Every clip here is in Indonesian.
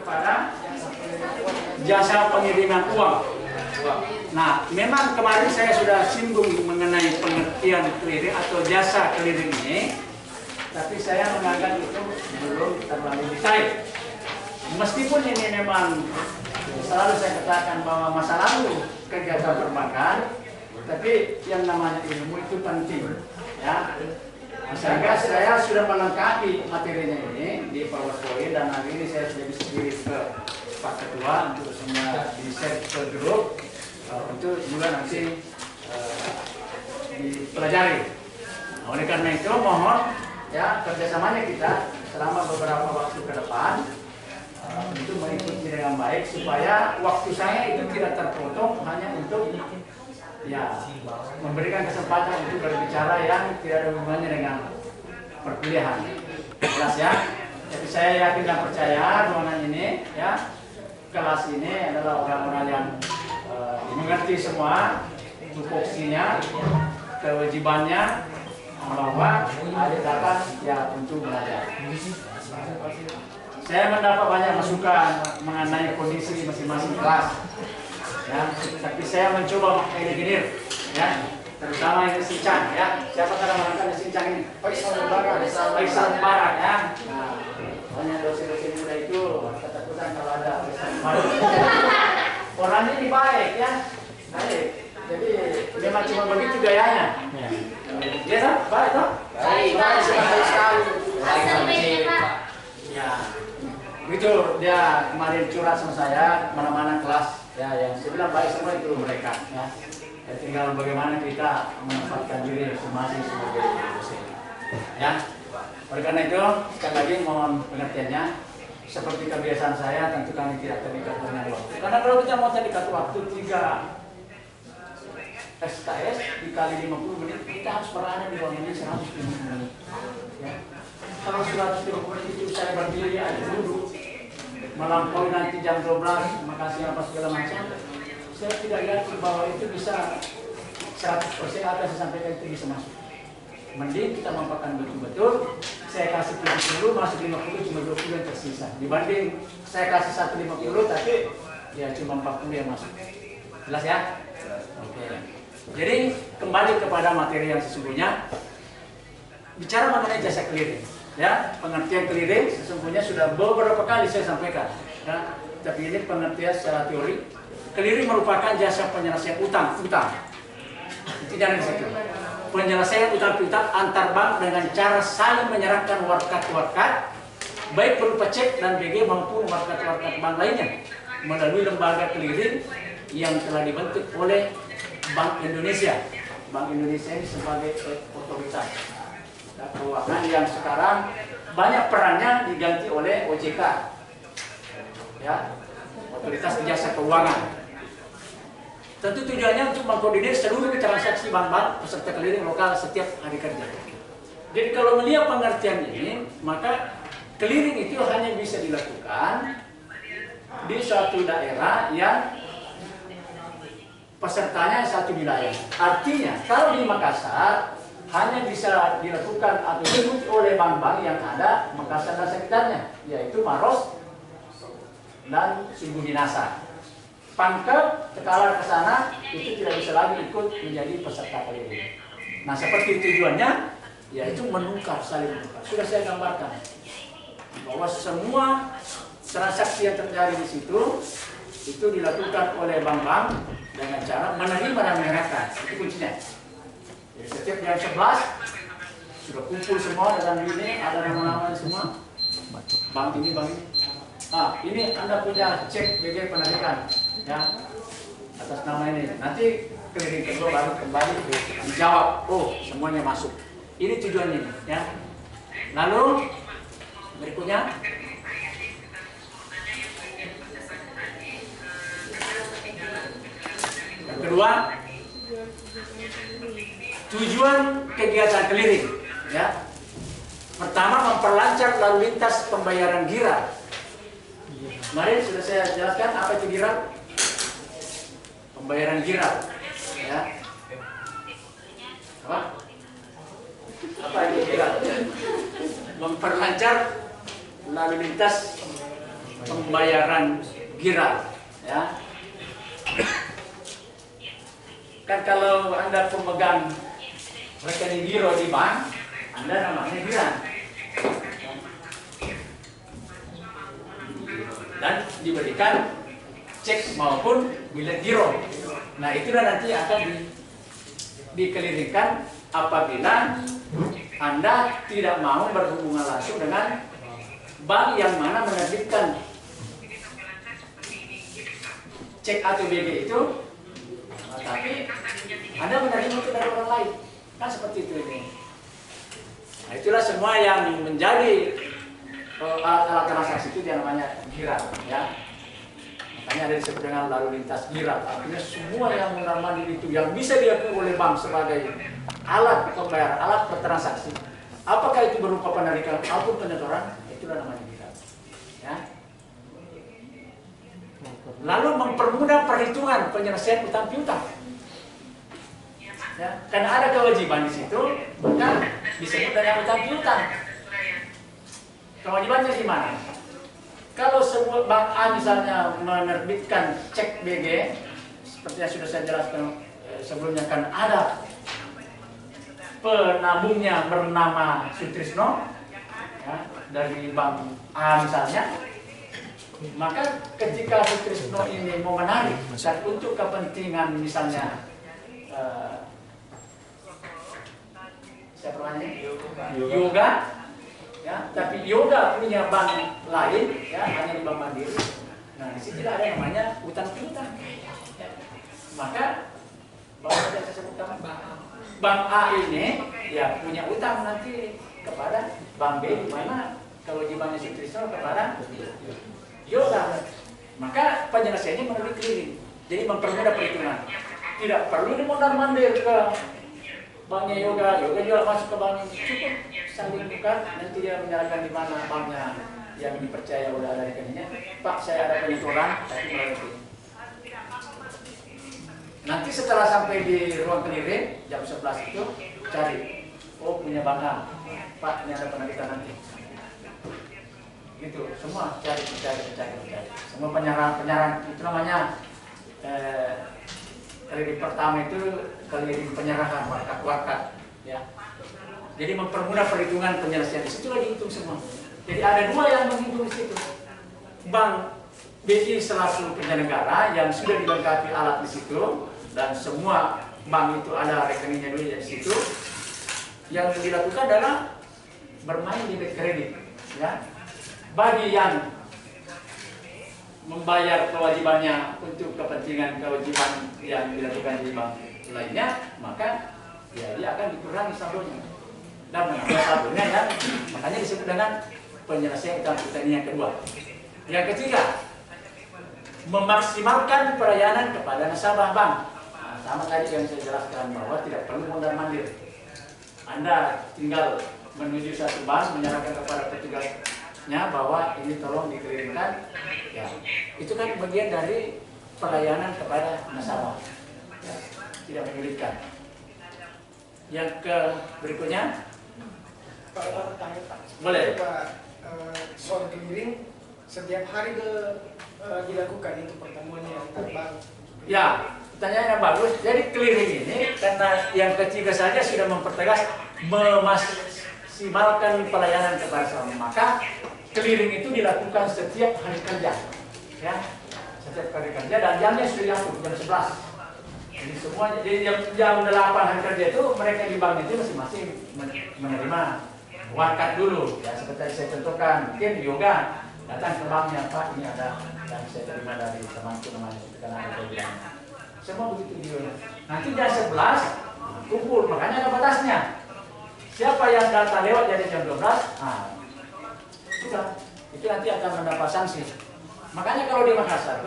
kepada jasa pengiriman uang. Nah, memang kemarin saya sudah singgung mengenai pengertian clearing atau jasa clearing ini, tapi saya menganggap itu belum terlalu detail. Meskipun ini memang selalu saya katakan bahwa masa lalu kegiatan perbankan, tapi yang namanya ilmu itu penting, ya. Sehingga saya sudah melengkapi materinya ini di PowerPoint dan hari ini saya sudah bisa kirim ke Pak Ketua untuk semua di share ke grup untuk juga nanti dipelajari. Nah, oleh karena itu mohon ya kerjasamanya kita selama beberapa waktu ke depan untuk mengikuti dengan baik supaya waktu saya itu tidak terpotong hanya untuk ya memberikan kesempatan untuk berbicara yang tidak ada hubungannya dengan perkuliahan. Jelas ya. Jadi saya yakin dan percaya ruangan ini ya kelas ini adalah orang-orang yang mengerti semua tupoksinya, kewajibannya bahwa ada datang ya untuk belajar. Saya mendapat banyak masukan mengenai kondisi masing-masing kelas. Ya, tapi saya mencoba mengeliminir, ya, terutama yang Sincang, ya. Siapa kadang mengatakan Sincang ini? Faisal Barat, ya. Nah, banyak dosen-dosen muda itu ketakutan kalau ada Faisal Barat. Orangnya ini baik, ya, baik. Jadi memang cuma begitu gayanya. Dia tak baik, tak? Baik sekali. Ya, begitu dia kemarin curhat sama saya mana-mana kelas. Ya, yang saya bilang baik semua itu mereka. Ya, tinggal bagaimana kita menempatkan diri masing-masing sebagai dosen. Ya, oleh karena itu sekali lagi mohon pengertiannya. Seperti kebiasaan saya, tentu kami tidak terikat dengan waktu. Karena kalau kita mau terikat waktu 3 SKS dikali 50 menit, kita harus berada di ruangan ini 150 menit. Ya. Kalau 150 menit itu saya berdiri aja duduk. Melampaui nanti jam 12, makasih apa segala macam, saya tidak yakin bahwa itu bisa 100% apa yang saya sampaikan itu bisa masuk. Mending kita mampakkan betul-betul, saya kasih 70, masuk 50, cuma 20 yang tersisa. Dibanding saya kasih 150, tapi ya cuma 40 yang masuk. Jelas ya? Oke. Jadi kembali kepada materi yang sesungguhnya, bicara mengenai jasa clearing. Ya, pengertian clearing sesungguhnya sudah beberapa kali saya sampaikan. Ya, tapi ini pengertian secara teori. Clearing merupakan jasa penyelesaian utang. Itu jangan di situ. Penyelesaian utang piutang antar bank dengan cara saling menyerahkan warkat, baik berupa cek dan BG maupun warkat bank lainnya melalui lembaga clearing yang telah dibentuk oleh Bank Indonesia. Bank Indonesia ini sebagai otoritas keuangan yang sekarang banyak perannya diganti oleh OJK, ya, Otoritas Jasa Keuangan. Tentu tujuannya untuk mengkoordinir seluruh transaksi bank-bank peserta clearing lokal setiap hari kerja. Jadi kalau melihat pengertian ini, maka clearing itu hanya bisa dilakukan di suatu daerah yang pesertanya satu wilayah. Artinya kalau di Makassar hanya bisa dilakukan atau diikuti oleh bank-bank yang ada Makassar dan sekitarnya, yaitu Maros dan Sumbu Dinasa. Pangkep, Tekalar ke sana itu tidak bisa lagi ikut menjadi peserta clearing. Nah, seperti tujuannya, yaitu menukar, saling menukar. Sudah saya gambarkan bahwa semua transaksi yang terjadi di situ itu dilakukan oleh bank-bank dengan cara menerima dan menyerahkan. Itu kuncinya. Jadi setiap jam 11 sudah kumpul semua dalam ini, ada nama-nama semua. Bank ini, bank ini. Ah, ini Anda punya cek BG penarikan, ya, atas nama ini. Nanti clearing kedua baru kembali dijawab. Oh, semuanya masuk. Ini tujuannya, ya. Lalu berikutnya. Yang kedua, tujuan kegiatan clearing, ya. Pertama, memperlancar lalu lintas pembayaran GIRA. Kemarin sudah saya jelaskan apa itu GIRA. Pembayaran GIRA, ya. Apa itu GIRA? Memperlancar lalu lintas pembayaran giral, ya. Kan kalau Anda pemegang rekening giro di bank, Anda namanya giral. Dan diberikan cek maupun bilet giro. Nah, itulah nanti akan dikelirikkan apabila Anda tidak mau berhubungan langsung dengan bank yang mana menerbitkan cek atau BG itu, tapi Anda menerima itu dari orang lain, kan seperti itu ini. Nah, itulah semua yang menjadi alat transaksi itu yang namanya giral, ya. Makanya ada disebut dengan lalu lintas giral. Artinya semua yang mundar-mandir itu yang bisa diakui oleh bank sebagai alat pembayaran, alat bertransaksi. Apakah itu berupa penarikan maupun penyetoran, itulah namanya giral, ya. Lalu mempermudah perhitungan penyelesaian utang piutang. Ya, karena ada kewajiban di situ, maka disebut dengan utang piutang. Kewajibannya gimana? Kalau sebuah bank A misalnya menerbitkan cek BG, seperti yang sudah saya jelaskan sebelumnya, kan ada penabungnya bernama Sutrisno, ya, dari bank A misalnya. Maka ketika Sutrisno ini mau menarik dan untuk kepentingan misalnya siapa namanya? Yoga, ya, tapi Yoga punya bank lain, ya, hanya di Bank Mandiri. Nah, di sini ada yang namanya utang piutang. Ya. Maka bahwa saya sebutkan bank A ini ya punya utang nanti kepada bank B, di mana kewajibannya Sutrisno kepada Yoga. Maka penyelesaiannya melalui clearing. Jadi mempermudah perhitungan. Tidak perlu dimundar-mandir ke banknya Yoga juga masuk ke bank ini. Cukup saling buka, nanti dia menyerahkan di mana banknya yang dipercaya udah ada rekeningnya. Pak, saya ada penyetoran, tapi melalui clearing. Nanti setelah sampai di ruang clearing jam 11 itu cari, oh punya bank A, Pak ini ada penarikan nanti. Gitu, semua cari. Semua penyerahan itu namanya kredit pertama itu kredit penyerahan wakat, ya. Jadi mempermudah perhitungan penyelesaian, di situ lagi hitung semua. Jadi ada dua yang menghitung di situ. Bank BI selaku penyelenggara yang sudah dilengkapi alat di situ dan semua bank itu ada rekeningnya dulu di situ. Yang dilakukan adalah bermain debit kredit, ya. Bagi yang membayar kewajibannya untuk kepentingan kewajiban yang dilakukan di bank lainnya, maka ya dia akan dikurangi saldonya dan menambah saldonya, ya. Makanya disebut dengan penyelesaian utang piutang yang kedua. Yang ketiga, memaksimalkan pelayanan kepada nasabah bank. Nah, sama tadi yang saya jelaskan bahwa tidak perlu mondar-mandir. Anda tinggal menuju satu bank, menyerahkan kepada petugasnya bahwa ini tolong dikirimkan, ya. Itu kan bagian dari pelayanan kepada nasabah, ya. Tidak menyulitkan. Yang ke berikutnya, Pak, tanya Pak. Boleh. Pak, soal clearing setiap hari dilakukan itu pertemuannya antar bank. Ya, pertanyaannya bagus. Jadi clearing ini karena yang ketiga saja sudah mempertegas memaksimalkan pelayanan kepada nasabah, maka clearing itu dilakukan setiap hari kerja, ya, setiap hari kerja, dan jamnya sudah diatur jam 11. Jadi semuanya, jadi jam 8 hari kerja itu mereka di bank itu masing-masing menerima wakat dulu, ya, seperti saya contohkan. Mungkin Yoga datang ke banknya, Pak ini ada yang saya terima dari temanku namanya, karena ada bilang. Semua begitu dia. Nanti jam 11 kumpul, makanya ada batasnya. Siapa yang data lewat jadi jam 12, sudah, itu nanti akan mendapat sanksi. Makanya kalau di Makassar,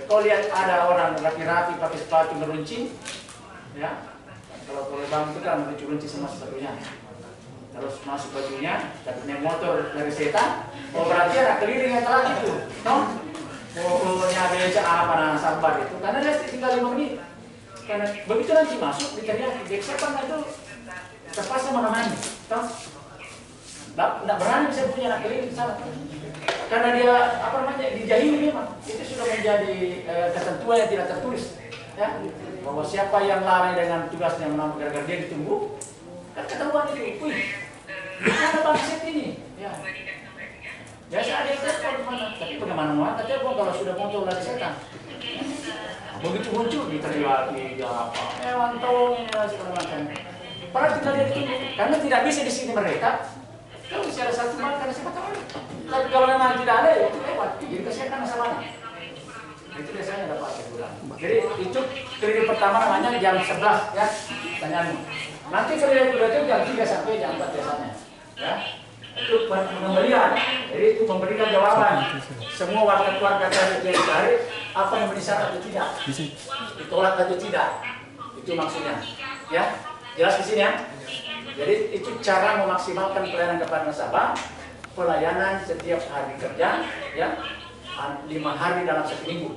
kau lihat ada orang rapi-rapi pakai sepatu meruncing, ya. Kalau bank itu kan meruncing semua sepatunya. Terus masuk bajunya, dan motor dari seta, oh berarti ada keliling yang telah itu, no? Pokoknya beca apa sambar itu, karena dia tinggal 5 menit. Karena begitu nanti masuk, diteriaki, beca itu terpaksa menemani, toh? Tidak berani saya punya anak keliling di sana. Karena dia apa namanya dijahili memang. Itu sudah menjadi ketentuan yang tidak tertulis. Ya, bahwa siapa yang lalai dengan tugasnya menambah gara-gara dia ditunggu, kan ketahuan itu. Wih, mana bangsit ini? Ya. Biasa ada telepon mana? Tapi bagaimana mau angkat telepon kalau sudah muncul dari setan? Begitu muncul diterima di apa? Mantau ini segala macam. Padahal tidak ada itu, karena tidak bisa di sini mereka. Kalau bisa ada satu makan siapa tahu. Tapi kalau memang tidak ada itu lewat. Jadi kesehatan masalahnya. Itu biasanya dapat kekurang. Jadi itu kredit pertama namanya jam 11 ya. Tanyamu. Nanti kredit kedua itu jam 3 sampai jam 4 biasanya. Ya. Itu pemberian. Jadi itu memberikan jawaban. Semua warga-warga yang dicari apa yang menjadi syarat atau tidak. Ditolak atau tidak. Itu maksudnya. Ya. Jelas di sini ya. Jadi itu cara memaksimalkan pelayanan kepada nasabah. Pelayanan setiap hari kerja ya. 5 hari dalam 1 minggu.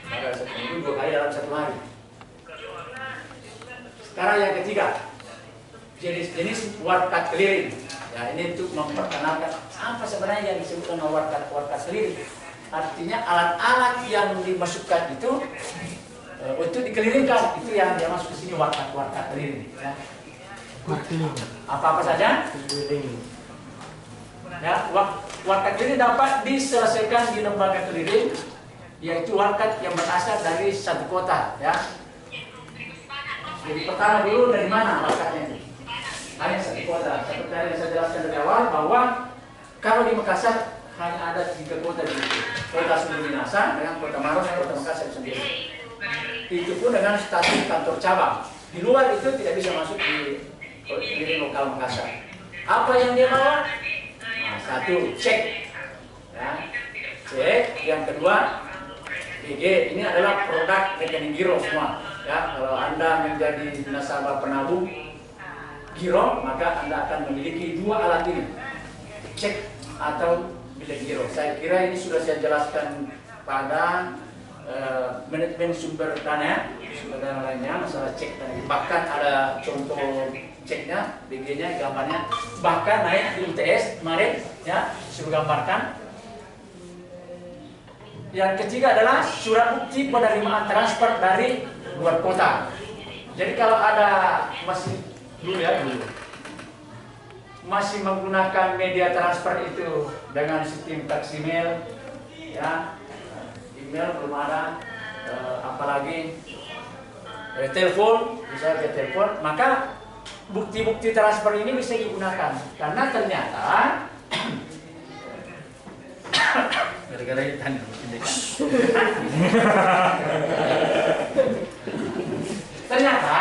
Pada 1 minggu 2 kali dalam 1 hari. Sekarang yang ketiga, jenis-jenis warkat keliling. Ya, ini untuk memperkenalkan apa sebenarnya yang disebut dengan warkat keliling. Artinya alat-alat yang dimasukkan itu untuk dikelilingkan, itu yang dia masuk ke sini warkat keliling. Ya. Apa-apa saja? Ya, warkat keliling dapat diselesaikan di lembaga keliling, yaitu warkat yang berasal dari satu kota. Ya. Jadi pertama dulu dari mana warkatnya itu? Hanya satu kota. Seperti yang saya jelaskan dari awal bahwa kalau di Makassar hanya ada 3 kota di situ. Kota Sumber Minasa dengan Kota Maros dan Kota Makassar sendiri. Itu pun dengan status kantor cabang. Di luar itu tidak bisa masuk di lokal Makassar. Apa yang dia bawa? Nah, 1 cek, ya, cek. Yang kedua BG. Ini adalah produk rekening giro semua. Ya, kalau Anda menjadi nasabah penabung giro, maka Anda akan memiliki 2 alat ini, cek atau bilet giro. Saya kira ini sudah saya jelaskan pada manajemen sumber dana lainnya, masalah cek tadi. Bahkan ada contoh ceknya, BG-nya, gambarnya, bahkan naik di UTS kemarin, ya, sudah gambarkan. Yang ketiga adalah surat bukti penerimaan transfer dari luar kota. Jadi kalau ada masih masih menggunakan media transfer itu dengan sistem taksimail, ya, email belum ada, apalagi telepon, bisa ke telepon, maka bukti-bukti transfer ini bisa digunakan karena ternyata gara-gara itu ternyata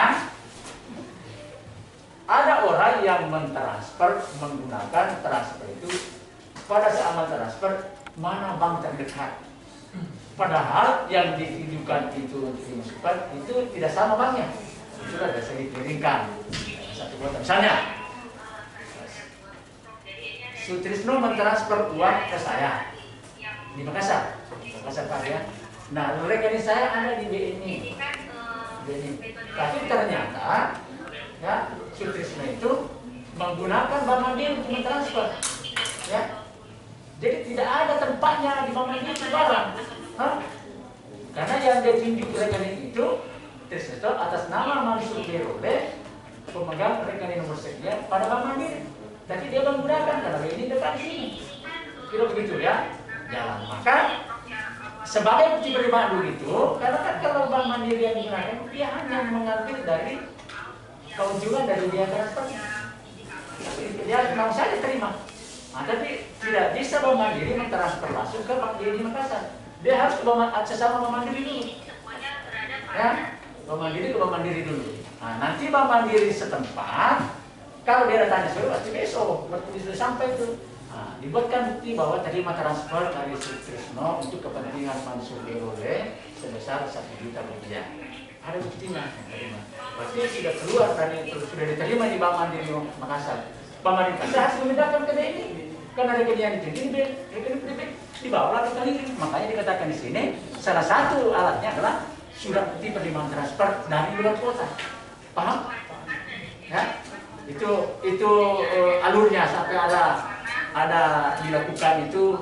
ada orang yang mentransfer menggunakan transfer itu. Pada saat mentransfer, mana bank terdekat? Padahal yang ditujukan itu untuk dimasukkan itu tidak sama banknya. Sudah bisa dikirimkan satu kota. Misalnya, Sutrisno mentransfer uang ke saya di Makassar Pak ya. Nah, rekening saya ada di BNI. Tapi ternyata, ya, Sutrisno itu menggunakan Bank Mandiri untuk mentransfer, ya. Jadi tidak ada tempatnya di Bank Mandiri itu barang, karena yang dia tunjuk rekening itu Trisno atas nama Mansur Berole, pemegang rekening nomor sekian pada Bank Mandiri. Tapi dia menggunakan karena ini dekat sini, kira begitu ya. Jalan. Maka sebagai bukti penerimaan dulu itu, karena kan kalau Bank Mandiri yang digunakan, dia hanya mengambil dari keuntungan dari biaya transfer. Dia mau saja terima. Nah, tapi tidak bisa Bank Mandiri mentransfer langsung ke Bank BNI Makassar. Dia harus ke sesama Bank Mandiri dulu. Ya, Bank Mandiri ke Bank Mandiri dulu. Nah, nanti Bank Mandiri setempat, kalau dia datanya pasti besok, berarti sudah sampai itu. Nah, dibuatkan bukti bahwa terima transfer dari Sutrisno untuk kepentingan Mansur Berole sebesar 1 juta rupiah. Ada buktinya yang terima. Berarti sudah keluar dari itu, sudah diterima di Bank Mandiri Makassar. Bank Mandiri Makassar harus memindahkan ke BNI. Karena rekening yang ditunjuk rekening dibawa ke keliling. Makanya dikatakan di sini salah satu alatnya adalah surat bukti penerimaan transfer dari luar kota. Paham? Ya. Itu alurnya sampai ada dilakukan itu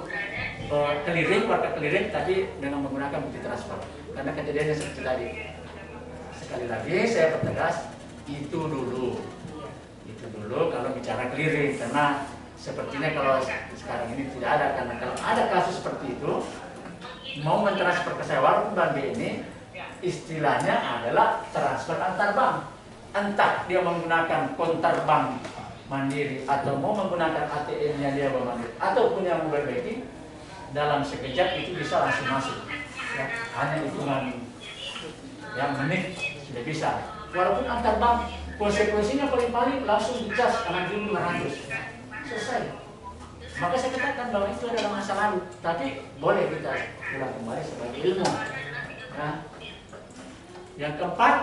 warga keliling tapi dengan menggunakan bukti transfer. Karena kejadiannya seperti tadi. Sekali lagi saya pertegas itu dulu kalau bicara keliling, karena sepertinya kalau sekarang ini tidak ada, karena kalau ada kasus seperti itu mau mentransfer ke saya walaupun bank BNI istilahnya adalah transfer antar bank, entah dia menggunakan konter bank Mandiri atau mau menggunakan ATM-nya dia Bank Mandiri atau punya mobile banking, dalam sekejap itu bisa langsung masuk ya, hanya hitungan yang menit sudah bisa, walaupun antar bank konsekuensinya paling-paling langsung dicas 6.500 selesai. Maka saya katakan bahwa itu adalah masa lalu, tapi boleh kita ulang kembali sebagai ilmu ya. Yang keempat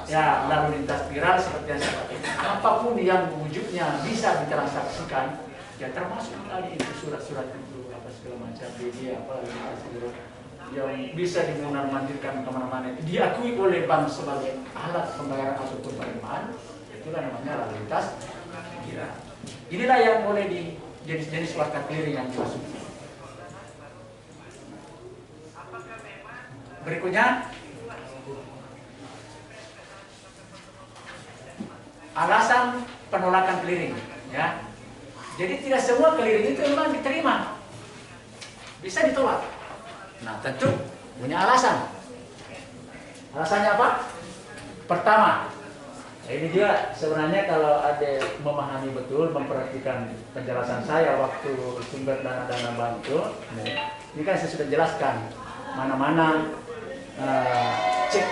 ya, lalu lintas viral seperti yang saya katakan, apapun yang wujudnya bisa ditransaksikan ya, termasuk tadi itu surat-surat itu apa segala macam media apa yang bisa dimunarmandirkan kemana-mana, diakui oleh bank sebagai alat pembayaran ataupun penerimaan, itulah namanya lalu lintas viral. Inilah yang boleh di jenis-jenis warga clearing yang dimaksud. Berikutnya, alasan penolakan clearing ya. Jadi tidak semua clearing itu memang diterima, bisa ditolak. Nah, tentu punya alasan. Alasannya apa? Pertama, ini dia sebenarnya kalau ada memahami betul, memperhatikan penjelasan saya waktu sumber dana-dana bank itu, ini kan saya sudah jelaskan mana-mana cek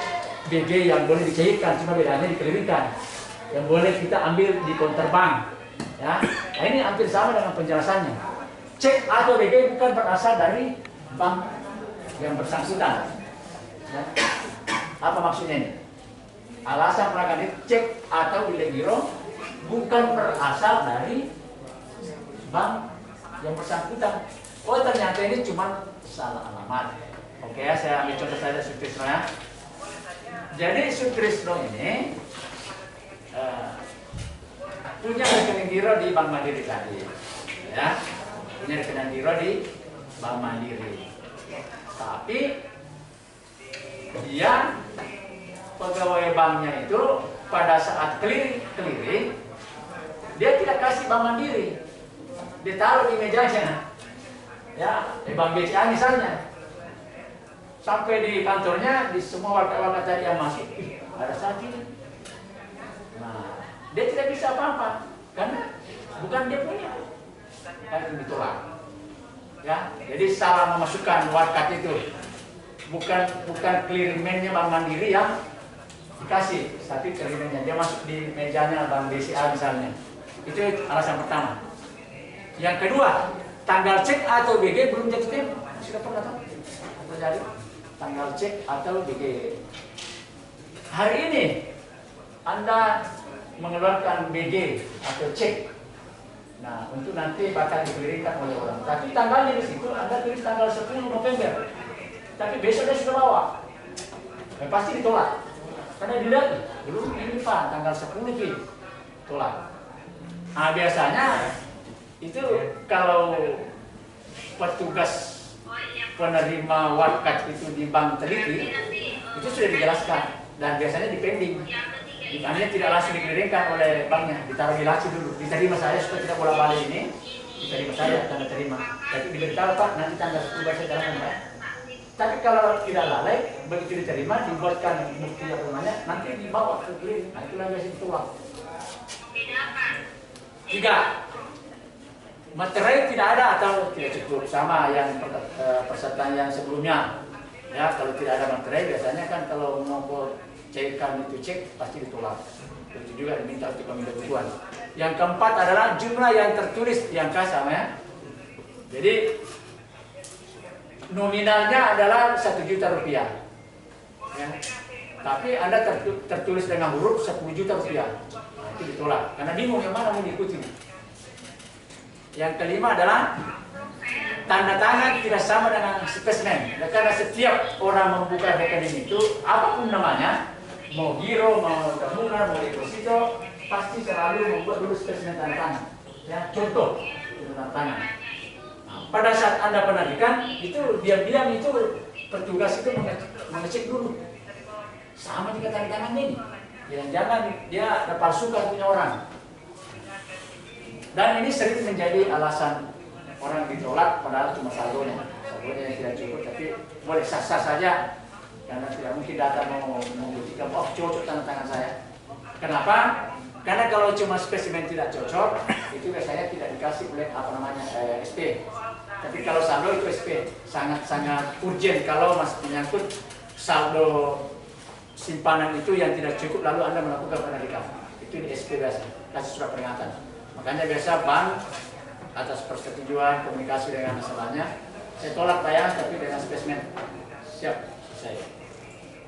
BG yang boleh dicairkan, cuma bedanya dikelilinkan. Yang boleh kita ambil di counter bank, ya. Nah, ini hampir sama dengan penjelasannya. Cek atau BG bukan berasal dari bank yang bersangkutan. Ya. Apa maksudnya ini? Alasan penolakan cek atau bilet giro bukan berasal dari bank yang bersangkutan. Oh, ternyata ini cuma salah alamat. Oke ya, saya ambil contoh saja Sutrisno ya. Jadi Sutrisno ini punya rekening giro di Bank Mandiri tadi, ya, punya rekening giro di Bank Mandiri. Tapi dia pegawai banknya itu pada saat clearing dia tidak kasih Bank Mandiri, dia taruh di mejanya, ya, di Bank BCA misalnya. Sampai di kantornya, di semua warga-warga tadi yang masuk, ada saksi. Nah, dia tidak bisa apa-apa karena bukan dia punya, kan ditolak. Ya, jadi salah memasukkan warkat itu, bukan clearingman-nya Bank Mandiri yang dikasih, tapi clearingman-nya dia masuk di mejanya Bank BCA misalnya. Itu alasan pertama. Yang kedua, tanggal cek atau BG belum jatuh, sudah pernah tahu terjadi tanggal cek atau BG. Hari ini Anda mengeluarkan BG atau cek, nah untuk nanti bakal dikirimkan oleh orang. Tapi tanggalnya di situ Anda tulis tanggal 10 November, tapi besok dia sudah bawa, pasti ditolak. Karena dilihat belum ini Pak, tanggal 10 Pi, tolak. Nah biasanya itu kalau petugas penerima warkat itu di bank teliti itu sudah dijelaskan dan biasanya dipending. Hanya tidak langsung dikirimkan oleh banknya, ditaruh di laci dulu, diterima saya supaya tidak bolak-balik ini, diterima saya tanda terima. Tapi diberitahu Pak, nanti tanggal 10 saya jalankan Pak. Tapi kalau tidak lalai, begitu diterima, dibuatkan bukti apa namanya, nanti dibawa ke clearing. Nah itulah biasanya ditolak. 3. Materai tidak ada atau tidak cukup, sama yang peserta yang sebelumnya. Ya, kalau tidak ada materai biasanya kan kalau mau cairkan itu cek pasti ditolak. Itu juga diminta untuk kami bantuan. Yang keempat adalah jumlah yang tertulis di angka sama ya. Jadi nominalnya adalah 1 juta rupiah. Ya. Tapi Anda tertulis dengan huruf 10 juta rupiah. Nah, itu ditolak karena bingung yang mana mau diikuti. Yang kelima adalah tanda tangan tidak sama dengan spesimen. Karena setiap orang membuka rekening itu apapun namanya, mau giro, mau tabungan, mau deposito, pasti selalu membuat dulu spesimen tanda tangan. Ya, contoh tanda tangan. Nah, pada saat Anda penarikan itu diam-diam itu petugas itu mengecek dulu. Sama juga tanda tangan ini. Jangan dia ada palsukan punya orang. Dan ini sering menjadi alasan orang ditolak padahal cuma saldonya yang tidak cukup, tapi boleh sah-sah saja karena tidak mungkin datang mau membuktikan oh cocok tanda tangan saya. Kenapa? Karena kalau cuma spesimen tidak cocok itu biasanya tidak dikasih oleh SP. Tapi kalau saldo itu SP sangat-sangat urgent kalau masih menyangkut saldo simpanan itu yang tidak cukup lalu Anda melakukan penarikan. Itu di SP biasa, kasih surat peringatan. Makanya biasa bank atas persetujuan komunikasi dengan nasabahnya, saya tolak bayar tapi dengan spesimen siap saya.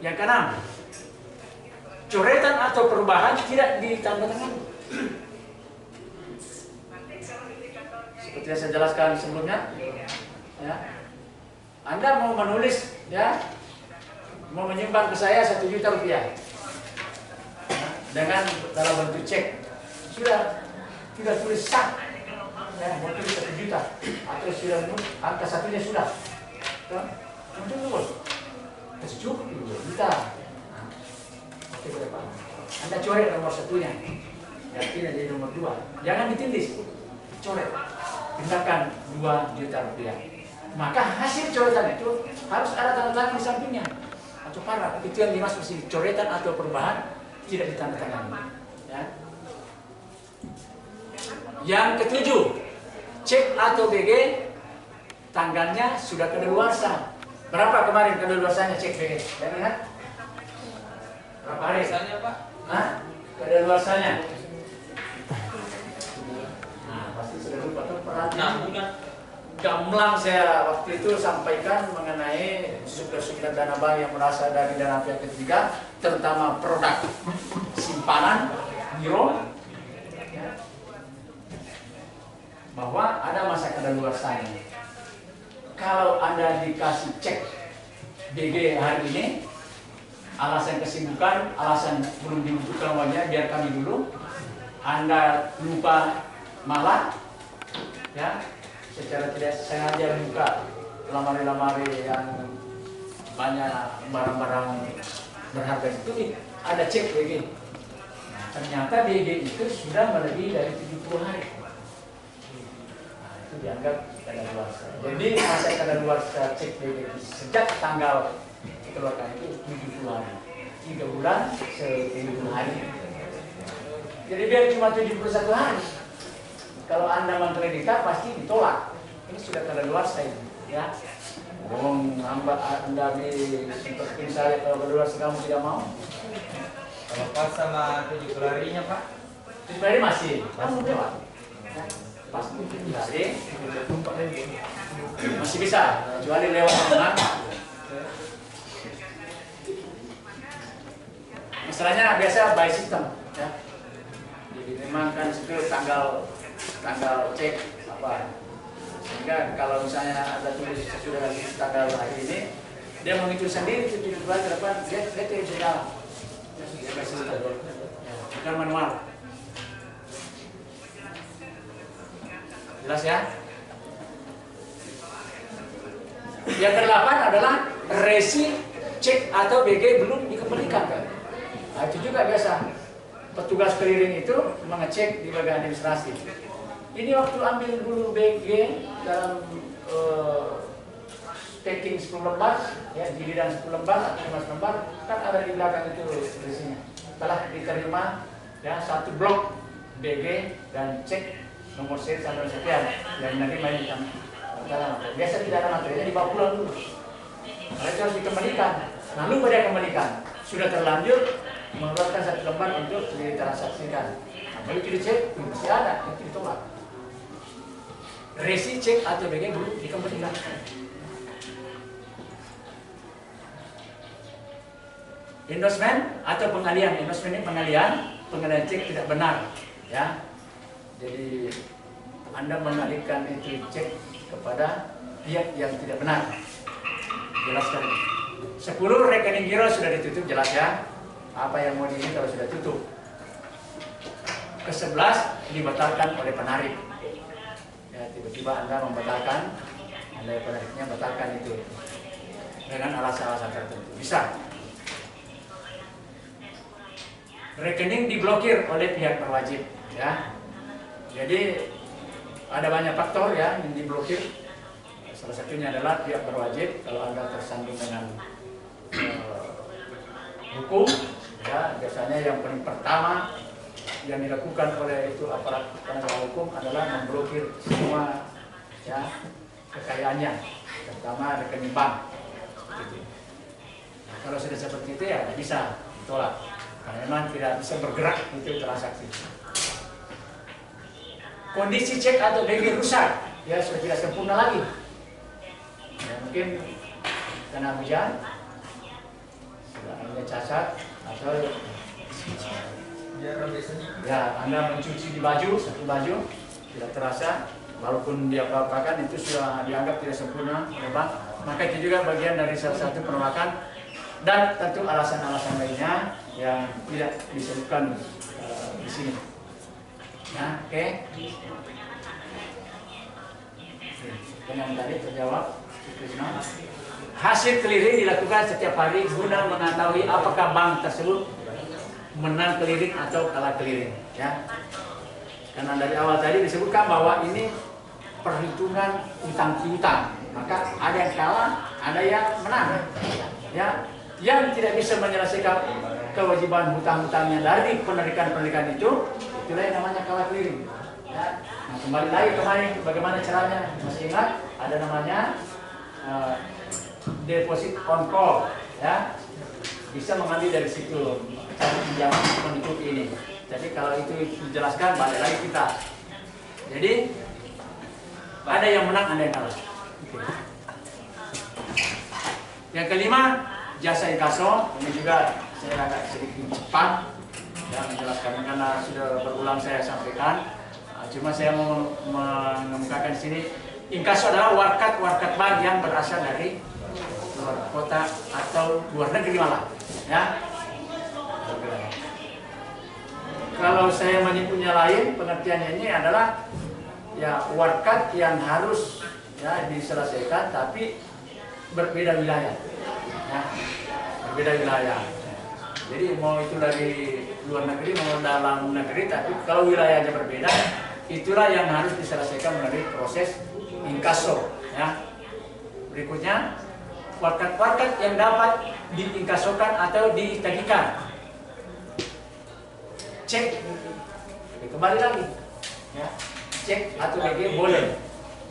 Yang keenam, coretan atau perubahan tidak ditandatangani. Seperti yang saya jelaskan sebelumnya, ya, Anda mau menulis, ya, mau menyumbang ke saya 1 juta rupiah dengan dalam bentuk cek, sudah tulis sah. Ya, mau tulis 1 juta atau sudah angka satunya sudah. Untuk bos, kasih cukup 2 juta. Oke, boleh Pak. Anda coret nomor satunya, yakin jadi nomor 2. Jangan ditindis, coret. Pindahkan 2 juta rupiah. Maka hasil coretan itu harus ada tanda tangan di sampingnya atau paraf. Itu yang dimaksud coretan atau perubahan tidak ditandatangani. Ya. Yang ketujuh, cek atau BG tanggalnya sudah kadaluarsa. Berapa kemarin kadaluarsanya cek BG? Yang ingat? Berapa hari? Biasanya Pak? Hah? Kadaluarsanya? Nah, pasti sudah lupa tuh perhatian. 6 bulan. Gamblang saya waktu itu sampaikan mengenai sumber-sumber dana bank yang berasal dari dana pihak ketiga, terutama produk simpanan, giro, ya, bahwa ada masa kadaluarsanya. Kalau Anda dikasih cek BG hari ini, alasan kesibukan, alasan belum dibutuhkan uangnya, biar kami dulu. Anda lupa malah, ya, secara tidak sengaja buka lemari-lemari yang banyak barang-barang berharga itu, ada cek BG. Nah, ternyata BG itu sudah melebihi dari 70 hari. Nah, itu dianggap kadaluarsa. Jadi masa kadaluarsa cek BG sejak tanggal dikeluarkan itu 70 hari. 3 bulan 10 hari. Jadi biar cuma 71 hari. Kalau Anda mengkreditkan pasti ditolak. Ini sudah kadaluarsa ini, ya. Anda seperti saya kalau kadaluarsa kamu tidak mau. Kalau pas sama 70 harinya Pak? 70 hari masih lewat. Ya. Pasti masih bisa, kecuali lewat tangan. Masalahnya biasa by system, ya. Jadi memang kan itu tanggal cek apa, sehingga kalau misalnya ada tulis sudah tanggal hari ini, dia menghitung sendiri 7 bulan ke depan, dia bisa jalan. Dia bisa jalan, bukan manual. Jelas ya? Yang ke-8 adalah resi cek atau BG belum dikembalikan. Nah, itu juga biasa. Petugas keliling itu mengecek di bagian administrasi. Ini waktu ambil dulu BG dalam packing 10 lembar, ya, giliran 10 lembar atau 15 lembar, kan ada di belakang itu resinya. Telah diterima, ya, 1 blok BG dan cek nomor seri sampai sekian yang menerima ini kan. Biasa tidak ada materinya, dibawa pulang dulu. Mereka harus dikembalikan. Nah, lupa dia kembalikan. Sudah terlanjur mengeluarkan 1 lembar untuk ditransaksikan. Nah, begitu dicek, masih ada, itu ditolak. Resi cek atau BG belum dikembalikan. Endorsement atau pengalian. Endorsement ini pengalian cek tidak benar, ya. Jadi Anda mengalihkan itu cek kepada pihak yang tidak benar. Jelas sekali. 10 rekening giro sudah ditutup, jelas ya. Apa yang mau diisi kalau sudah tutup. ke-11 dibatalkan oleh penarik. Ya, tiba-tiba Anda membatalkan, Anda penariknya batalkan itu dengan alasan-alasan tertentu. Bisa. Rekening diblokir oleh pihak berwajib, ya. Jadi ada banyak faktor ya yang diblokir. Salah satunya adalah pihak berwajib. Kalau Anda tersandung dengan hukum, ya biasanya yang paling pertama yang dilakukan oleh itu aparat penegak hukum adalah memblokir semua ya kekayaannya, terutama rekening bank. Gitu. Nah, kalau sudah seperti itu ya tidak bisa ditolak, karena memang tidak bisa bergerak itu transaksi. Kondisi cek atau DG rusak, ya sudah tidak sempurna lagi. Ya, mungkin kena hujan, sudah ada cacat atau ya Anda mencuci di baju, satu baju tidak terasa, walaupun dia apa-apakan itu sudah dianggap tidak sempurna oleh bank, maka itu juga bagian dari salah satu penolakan dan tentu alasan-alasan lainnya yang tidak disebutkan di sini. Nah, oke. Yang tadi terjawab. Hasil clearing dilakukan setiap hari guna mengetahui apakah bank tersebut menang clearing atau kalah clearing, ya. Karena dari awal tadi disebutkan bahwa ini perhitungan utang piutang, maka ada yang kalah, ada yang menang, ya. Yang tidak bisa menyelesaikan kewajiban hutang-hutangnya dari penarikan-penarikan itu, itulah yang namanya kalah clearing. Ya. Nah, kembali lagi kemarin bagaimana caranya, masih ingat? Ada namanya deposit on call, ya. Bisa mengambil dari situ cara pinjaman menutup ini. Jadi kalau itu dijelaskan balik lagi kita. Jadi ada yang menang, ada yang kalah. Oke. Yang kelima, jasa inkaso. Ini juga saya agak sedikit cepat ya menjelaskan karena sudah berulang saya sampaikan. Cuma saya mau mengemukakan di sini. Inkaso adalah warkat bank yang berasal dari luar kota atau luar negeri malah, ya. Kalau saya menyebutnya lain, pengertiannya ini adalah ya warkat yang harus ya diselesaikan tapi berbeda wilayah, ya. Berbeda wilayah. Jadi mau itu dari luar negeri mau dalam negeri, tapi kalau wilayahnya berbeda, itulah yang harus diselesaikan melalui proses inkaso, ya. Berikutnya, warkat-warkat yang dapat diinkasokan atau ditagihkan. Cek, kembali lagi, ya. Cek atau DG boleh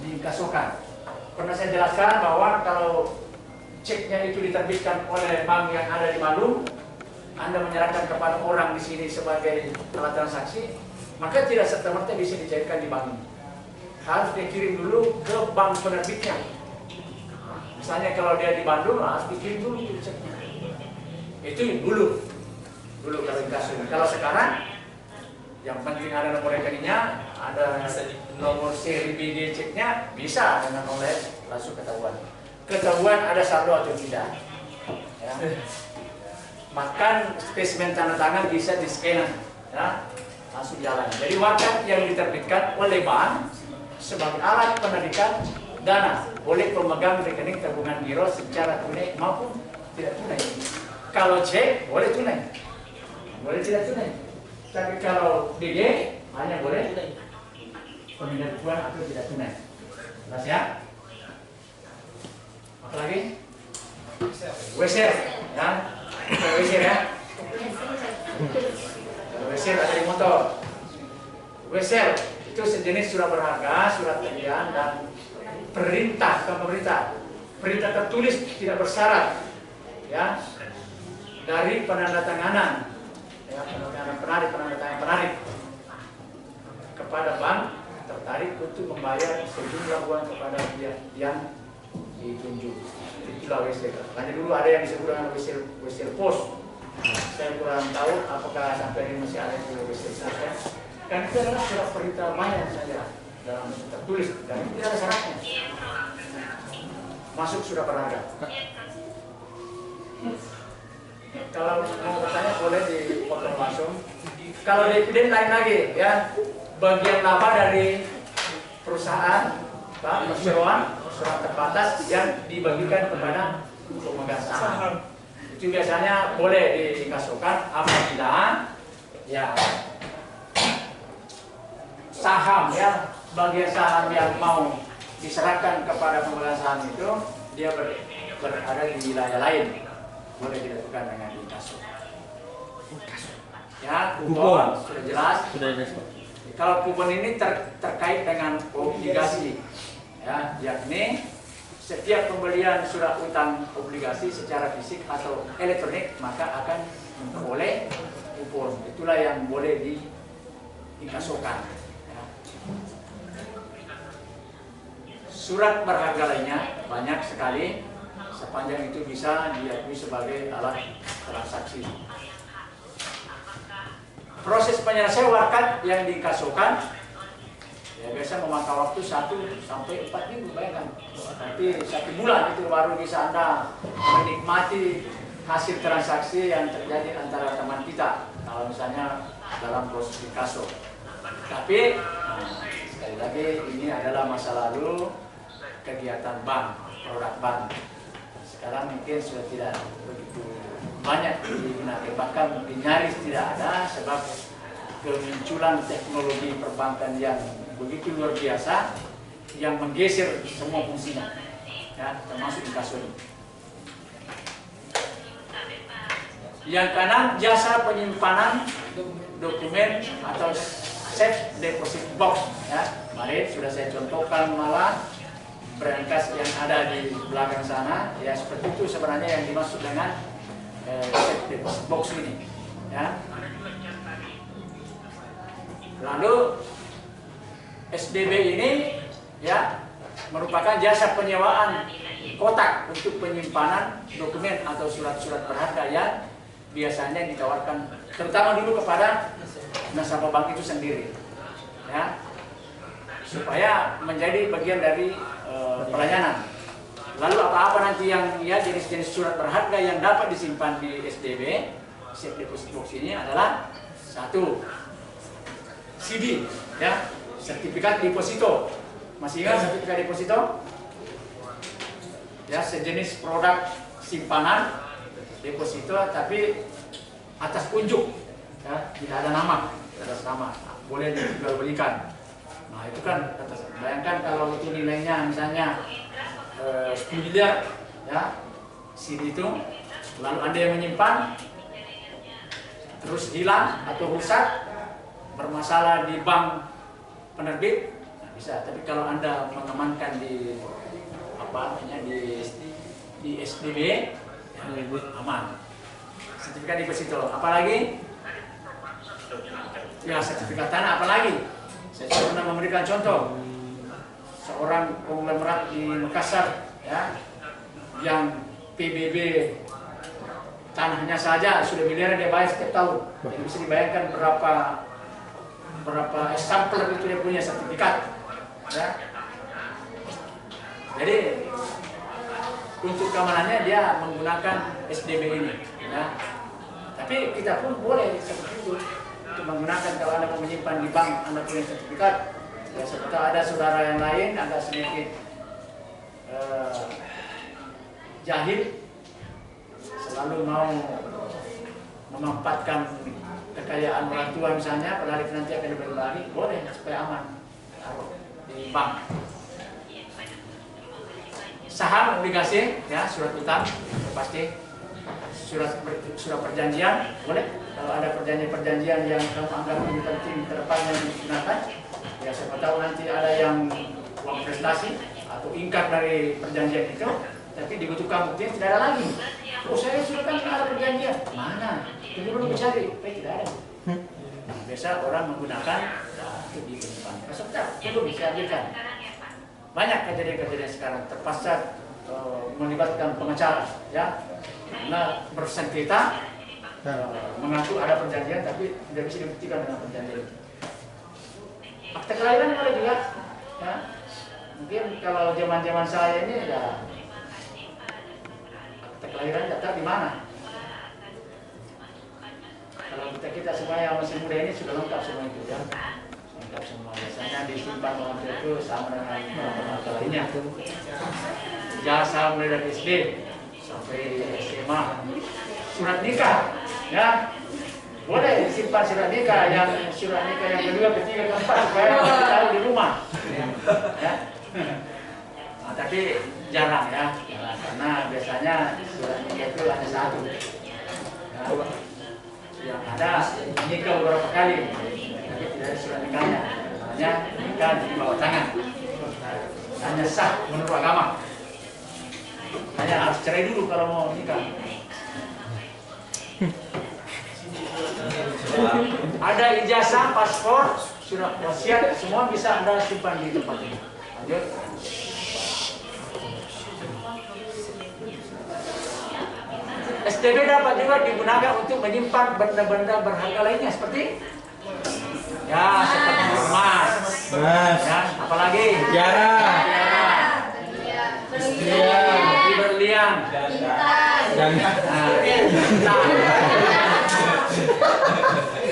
diinkasokan. Pernah saya jelaskan bahwa kalau ceknya itu diterbitkan oleh bank yang ada di Bandung, Anda menyerahkan kepada orang di sini sebagai alat transaksi, maka tidak serta-merta bisa dicairkan di bank. Harus dikirim dulu ke bank penerbitnya. Misalnya kalau dia di Bandung, harus dikirim dulu ceknya. Itu dulu kalau inkaso. Kalau sekarang, yang penting ada nomor rekeningnya, ada nomor seri BD ceknya, bisa dengan oleh langsung ketahuan ada saldo atau tidak. Ya. Makan spesimen tanda tangan bisa di scan, ya, langsung jalan. Jadi warkat yang diterbitkan oleh bank sebagai alat penarikan dana oleh pemegang rekening tabungan giro secara tunai maupun tidak tunai. Kalau cek boleh tunai, boleh tidak tunai. Tapi kalau DG hanya boleh pemindaian atau tidak tunai. Jelas ya? Apa lagi? WSR, ya? WSR ya? WSR ada di motor. WSR itu sejenis surat berharga, surat tagihan dan perintah ke pemerintah. Perintah tertulis tidak bersyarat, ya, dari penandatanganan, ya, penandatanganan penarik kepada bank tertarik untuk membayar sejumlah uang kepada pihak yang ditunjuk. Itulah WSR. Hanya dulu ada yang disebut dengan WSR pos. Saya kurang tahu apakah sampai ini masih ada di WSR ya. Kan itu adalah surat perintah bayar saja dalam bentuk tertulis dan itu tidak ada syaratnya. Masuk surat berharga. Kalau mau bertanya boleh dipotong langsung. Kalau dividen lain lagi ya, bagian laba dari perusahaan, perseroan, surat terbatas yang dibagikan kepada pemegang saham. Itu biasanya boleh dikasihkan apabila ya saham ya, bagian saham yang mau diserahkan kepada pemegang saham itu dia berada di wilayah lain, boleh dilakukan dengan inkaso. Ya, kupon sudah jelas. Kalau kupon ini terkait dengan obligasi, ya, yakni setiap pembelian surat utang obligasi secara fisik atau elektronik maka akan memperoleh kupon. Itulah yang boleh dikasokan. Ya. Surat berharga lainnya banyak sekali, sepanjang itu bisa diakui sebagai alat transaksi. Proses penyelesaian wakat yang dikasokan ya biasa memakan waktu 1 sampai 4 minggu, bayangkan. Nanti 1 bulan itu baru bisa Anda menikmati hasil transaksi yang terjadi antara teman kita kalau misalnya dalam proses dikaso. Tapi sekali lagi ini adalah masa lalu kegiatan bank, produk bank. Sekarang mungkin sudah tidak begitu banyak digunakan, bahkan mungkin nyaris tidak ada sebab kemunculan teknologi perbankan yang begitu luar biasa yang menggeser semua fungsinya, ya, termasuk inkaso. Yang kanan jasa penyimpanan dokumen atau safe deposit box, ya. Kemarin sudah saya contohkan malah berangkas yang ada di belakang sana, ya seperti itu sebenarnya yang dimaksud dengan safe deposit box ini, ya. Lalu SDB ini ya merupakan jasa penyewaan kotak untuk penyimpanan dokumen atau surat-surat berharga yang biasanya ditawarkan terutama dulu kepada nasabah bank itu sendiri, ya, supaya menjadi bagian dari pelayanan. Lalu apa-apa nanti yang ya jenis-jenis surat berharga yang dapat disimpan di SDB, safe deposit box ini adalah 1. CD, ya, sertifikat deposito. Masih ingat sertifikat deposito? Ya, sejenis produk simpanan deposito tapi atas unjuk, ya, tidak ada nama, boleh dijual belikan. Nah itu kan atas, bayangkan kalau itu nilainya misalnya 10 miliar, ya, CD itu, lalu Anda yang menyimpan, terus hilang atau rusak, bermasalah di bank penerbit, nah bisa. Tapi kalau Anda mengamankan di apa namanya di SDB, ya, aman. Sertifikat deposito, apalagi? Ya sertifikat tanah, apalagi? Saya pernah memberikan contoh seorang konglomerat di Makassar, ya, yang PBB tanahnya saja sudah miliaran dia bayar setiap tahun. Jadi bisa dibayangkan berapa sampel itu dia punya sertifikat, ya. Jadi untuk keamanannya dia menggunakan SDB ini, ya. Tapi kita pun boleh seperti itu untuk menggunakan kalau Anda mau menyimpan di bank Anda punya sertifikat, ya seperti ada saudara yang lain agak sedikit jahil, selalu mau memanfaatkan kekayaan orang tua misalnya, pada hari nanti akan dibagi, boleh supaya aman taruh di bank. Saham, obligasi, ya, surat utang, pasti surat perjanjian, boleh. Kalau ada perjanjian yang kamu anggap lebih penting ke depan yang digunakan, ya siapa tahu nanti ada yang uang prestasi atau ingkar dari perjanjian itu, tapi dibutuhkan bukti tidak ada lagi. Oh saya sudah kan ada perjanjian, mana? Ini belum dicari, tidak ada. Nah, biasa orang menggunakan itu di penyimpanan. Peserta belum bisa ambilkan. Banyak kejadian-kejadian sekarang terpaksa melibatkan pengacara, ya, karena bersengketa mengaku ada perjanjian tapi tidak bisa dibuktikan dengan perjanjian itu. Akte kelahiran boleh juga, ya. Mungkin kalau zaman saya ini ada akte kelahiran daftar di mana? Kalau kita semua yang masih muda ini sudah lengkap semua itu ya. Lengkap semua. Biasanya disimpan orang tua itu sama dengan orang lainnya. Jasa mulai dari SD sampai SMA. Surat nikah, ya. Boleh simpan surat nikah yang kedua, ketiga, keempat supaya kita tahu di rumah. Ya. Nah, tapi jarang ya, karena biasanya surat nikah itu hanya satu. Ya. Yang ada nikah beberapa kali, tapi tidak ada surat nikahnya. Hanya nikah di bawah tangan. Hanya sah menurut agama. Hanya harus cerai dulu kalau mau nikah. Ada ijazah, paspor, surat wasiat, semua bisa Anda simpan di tempat ini. Lanjut. STB dapat juga digunakan untuk menyimpan benda-benda berharga lainnya seperti ya seperti emas, ya, apalagi Tiara, berlian, dan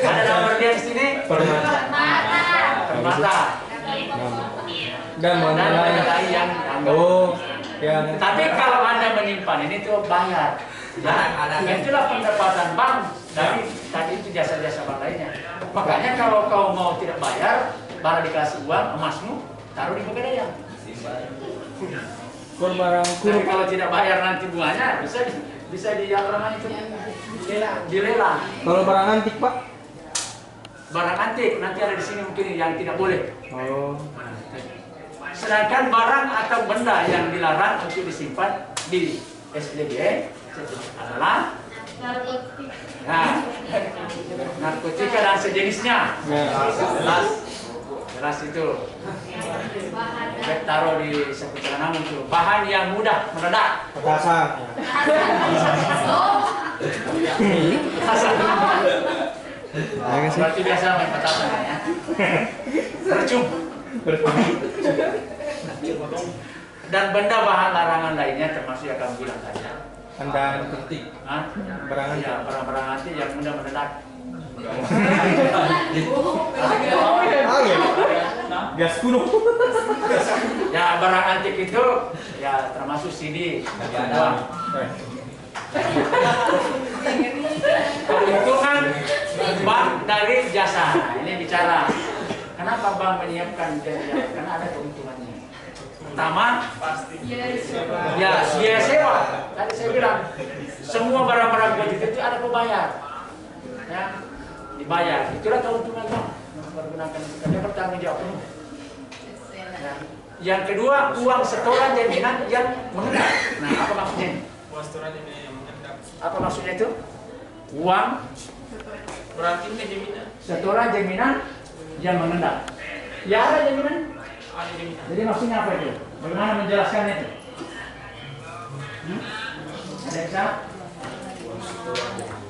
ada nama berlian di sini, permata, permata, dan mana lain. yang Oh, yang tapi kalau Anda menyimpan ini tuh bayar. Ya, itulah pendapatan bank dari tadi itu jasa-jasa bank lainnya. Makanya kalau kau mau tidak bayar, baru dikasih uang emasmu, taruh di pegadaian. barang Tapi kalau tidak bayar nanti bunganya bisa di apa namanya itu? Dilelang. Kalau barang antik, Pak? Barang antik nanti ada di sini mungkin yang tidak boleh. Oh, Sedangkan barang atau benda yang dilarang untuk disimpan di SDB adalah narkotika dan sejenisnya. Jelas itu. Kita taruh di seputar nama itu. Bahan yang mudah meledak. petasan. Petasan. Berarti biasa main petasan ya. Bercum. Dan benda bahan larangan lainnya termasuk yang kamu bilang tadi. Anda penting. Barang antik. Ya, barang-barang antik yang mudah meledak. Gas kuno. Ya, barang antik itu ya termasuk CD. Keuntungan bank dari jasa. Ini bicara. Kenapa bank menyiapkan jasa? Karena ada keuntungannya. Pertama, ya biaya sewa. Tadi saya bilang, semua barang-barang begitu itu ada pembayar. Ya, dibayar. Itulah keuntungan bank. Mempergunakan itu. Dia bertanggung jawab penuh. Ya. Yang kedua, uang setoran jaminan yang mengendap. Nah, apa maksudnya? Uang setoran jaminan yang mengendap. Apa maksudnya itu? Uang Berarti ini jaminan. setoran jaminan yang mengendap. Ya ada jaminan. Ada jaminan. Jadi maksudnya apa itu? Bagaimana menjelaskannya itu? Ada yang bisa?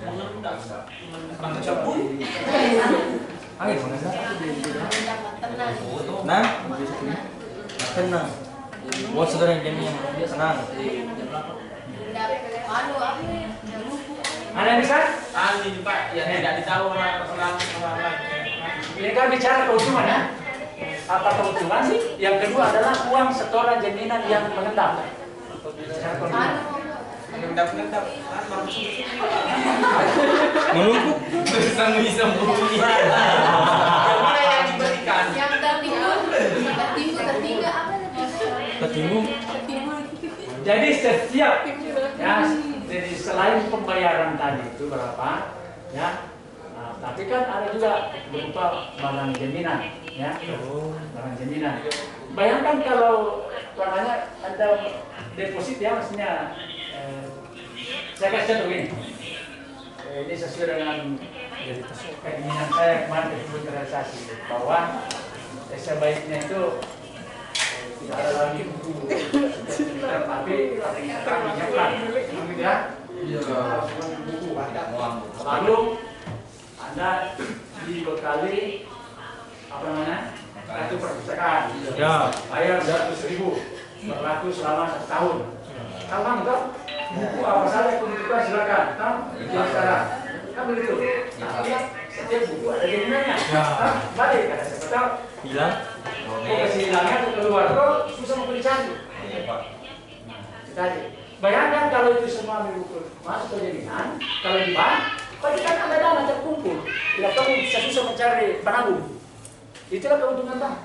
Mengendap. Mencampur. Angin mengendap. Nah, tenang. Buat saudara yang jaminan tenang. Ada yang bisa? Angin Pak, yang tidak ditahu orang lain. Ini kan bicara keuntungan ya. Apa keuntungan sih? Yang kedua adalah uang setoran jaminan yang mengendap. Bicara keuntungan. Mengendap. Menumpuk. Bisa bunyi. Yang mana yang diberikan? Yang tertimbun apa Tertimbun. Jadi setiap ya, jadi selain pembayaran tadi itu berapa, ya. Nah, tapi kan ada juga berupa barang jaminan, ya. Barang jaminan. Bayangkan kalau namanya Anda deposit ya, maksudnya saya kasih contoh ini. Ini sesuai dengan keinginan saya kemarin untuk realisasi bahwa sebaiknya itu tidak ada lagi buku tapi menyiapkan ya buku lalu Anda dibekali apa namanya kartu perpustakaan Ya. bayar 100.000 berlaku selama 1 tahun. Kamu kan buku apa saja yang dibuka silakan. Kamu sekarang Kan begitu. Nah, setiap buku ada jaminannya. Ya. Balik karena siapa tahu Hilang. kesilangnya keluar kok susah mau dicari. Tadi, bayangkan kalau itu semua buku masuk ke jaminan, kalau di bank, pasti kan ada dana terkumpul. Tidak perlu susah mencari penabung. Itulah keuntungan bank.